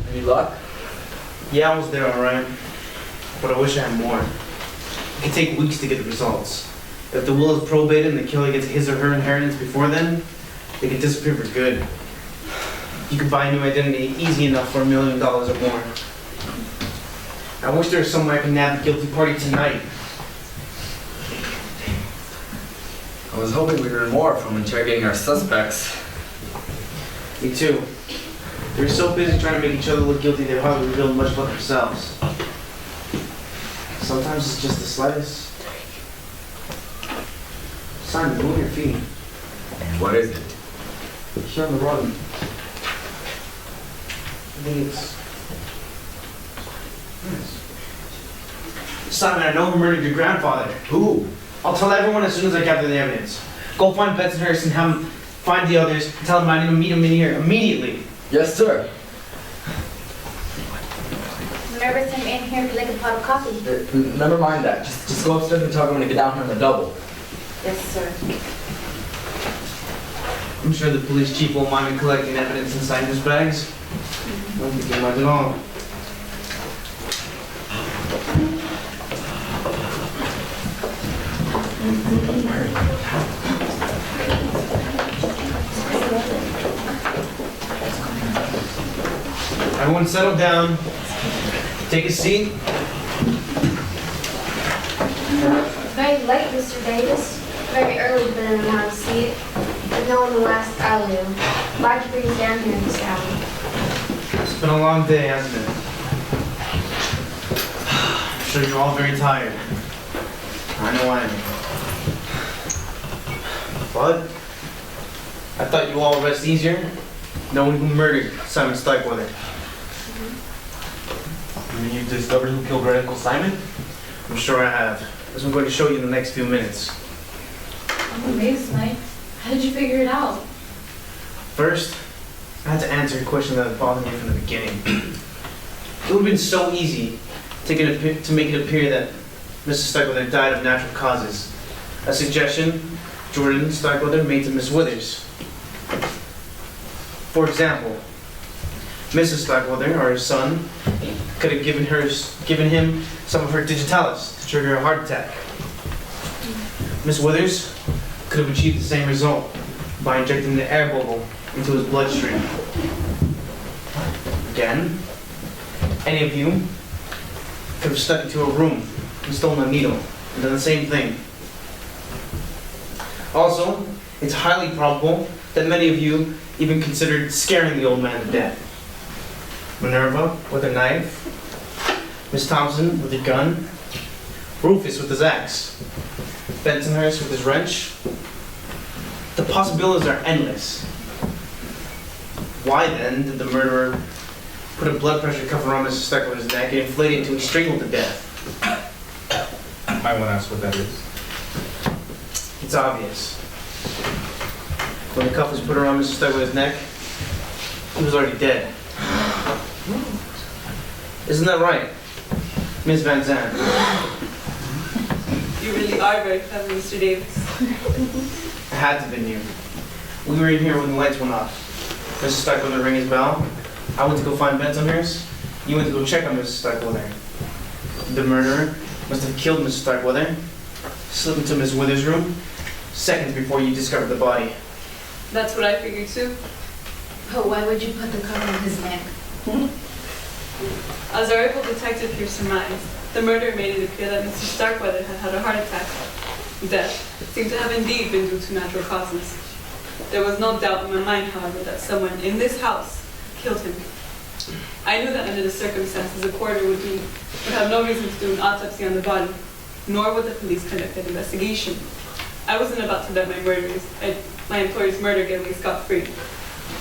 Any luck? Yeah, I was there, alright. But I wish I had more. It could take weeks to get the results. If the will is probated and the killer gets his or her inheritance before then, they could disappear for good. You could buy a new identity easy enough for $1 million or more. I wish there was some way I could nab the guilty party tonight. I was hoping we'd learn more from interrogating our suspects. Me too. They were so busy trying to make each other look guilty they hardly revealed much about themselves. Sometimes it's just the slightest. Simon, move your feet. What is it? Here on the rug. I think it's... Simon, I know who murdered your grandfather. Who? I'll tell everyone as soon as I gather the evidence. Go find Bensonhurst and have him find the others and tell them I need to meet him in here immediately. Yes, sir. Whenever it's in here, like a pot of coffee. Never mind that. Just go upstairs and talk when I get down here on the double. Yes, sir. I'm sure the police chief won't mind me collecting evidence inside his bags. Don't think he minds at all. Everyone settle down. Take a seat. Very late, Mr. Davis. Very early to been in the house seat. But no one will ask Alu. Why'd you bring us down here this hour? It's been a long day, hasn't it? I'm sure you're all very tired. I know I am. But I thought you all rest easier knowing who murdered Simon Starkweather. You mean you've discovered who killed Great Uncle Simon? I'm sure I have, as I'm going to show you in the next few minutes. I'm amazed, Mike. How did you figure it out? First, I had to answer a question that had bothered me from the beginning. It would have been so easy to make it appear that Mrs. Starkweather died of natural causes. A suggestion Jordan Starkweather made to Miss Withers. For example, Mrs. Starkweather, or her son, could have given him some of her digitalis to trigger a heart attack. Miss Withers could have achieved the same result by injecting the air bubble into his bloodstream. Again, any of you could have stuck into a room and stolen a needle and done the same thing. Also, it's highly probable that many of you even considered scaring the old man to death. Minerva with a knife, Miss Thompson with a gun, Rufus with his axe, Bensonhurst with his wrench. The possibilities are endless. Why then did the murderer put a blood pressure cuff around Mr. Starkweather's neck and inflate it until he strangled to death? Might want to ask what that is. It's obvious. When the cuff was put around Mr. Starkweather's neck, he was already dead. Isn't that right, Miss Van Zandt? You really are very clever, Mr. Davis. It had to have been you. We were in here when the lights went off. Mrs. Starkweather rang his bell. I went to go find beds on hers. You went to go check on Mrs. Starkweather. The murderer must have killed Mrs. Starkweather, slipped into Miss Wither's room, seconds before you discovered the body. That's what I figured too. But why would you put the cuff on his neck? As our rival detective here surmised, the murder made it appear that Mr. Starkweather had had a heart attack. Death seemed to have indeed been due to natural causes. There was no doubt in my mind, however, that someone in this house killed him. I knew that under the circumstances, the coroner would have no reason to do an autopsy on the body, nor would the police conduct an investigation. I wasn't about to let my employer's murder get away scot-free.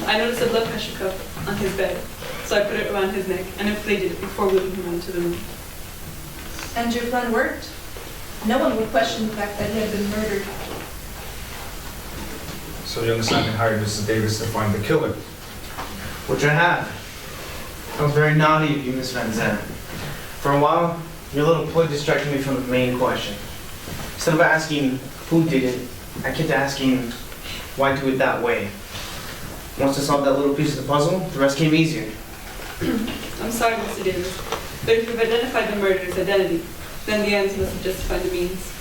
I noticed a blood pressure cuff on his bed, so I put it around his neck and inflated it before wheeling him into the room. And your plan worked? No one would question the fact that he had been murdered. So young Simon hired Mrs. Davis to find the killer. Which I have. That was very naughty of you, Miss Van Zandt. For a while, your little ploy distracted me from the main question. Instead of asking who did it, I kept asking why do it that way. Once I solved that little piece of the puzzle, the rest came easier. I'm sorry, Mr. Davis, but if you've identified the murderer's identity, then the ends must have justified the means.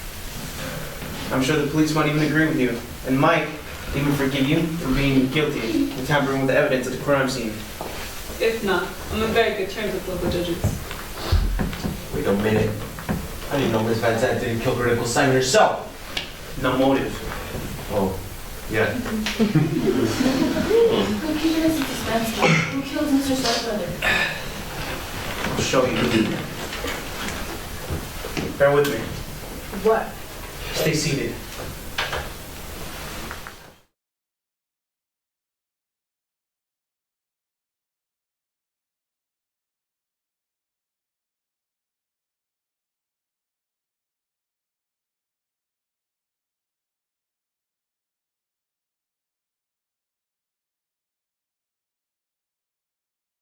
I'm sure the police might even agree with you, and might even forgive you for being guilty and tampering with the evidence at the crime scene. If not, I'm on very good terms with local judges. Wait a minute. I didn't know Miss Van Zandt didn't kill Critical Simon herself. No motive. Oh, yeah. Who keeping us in suspense? Who killed Mr. Starkweather? I'll show you. Bear with me. What? Stay seated.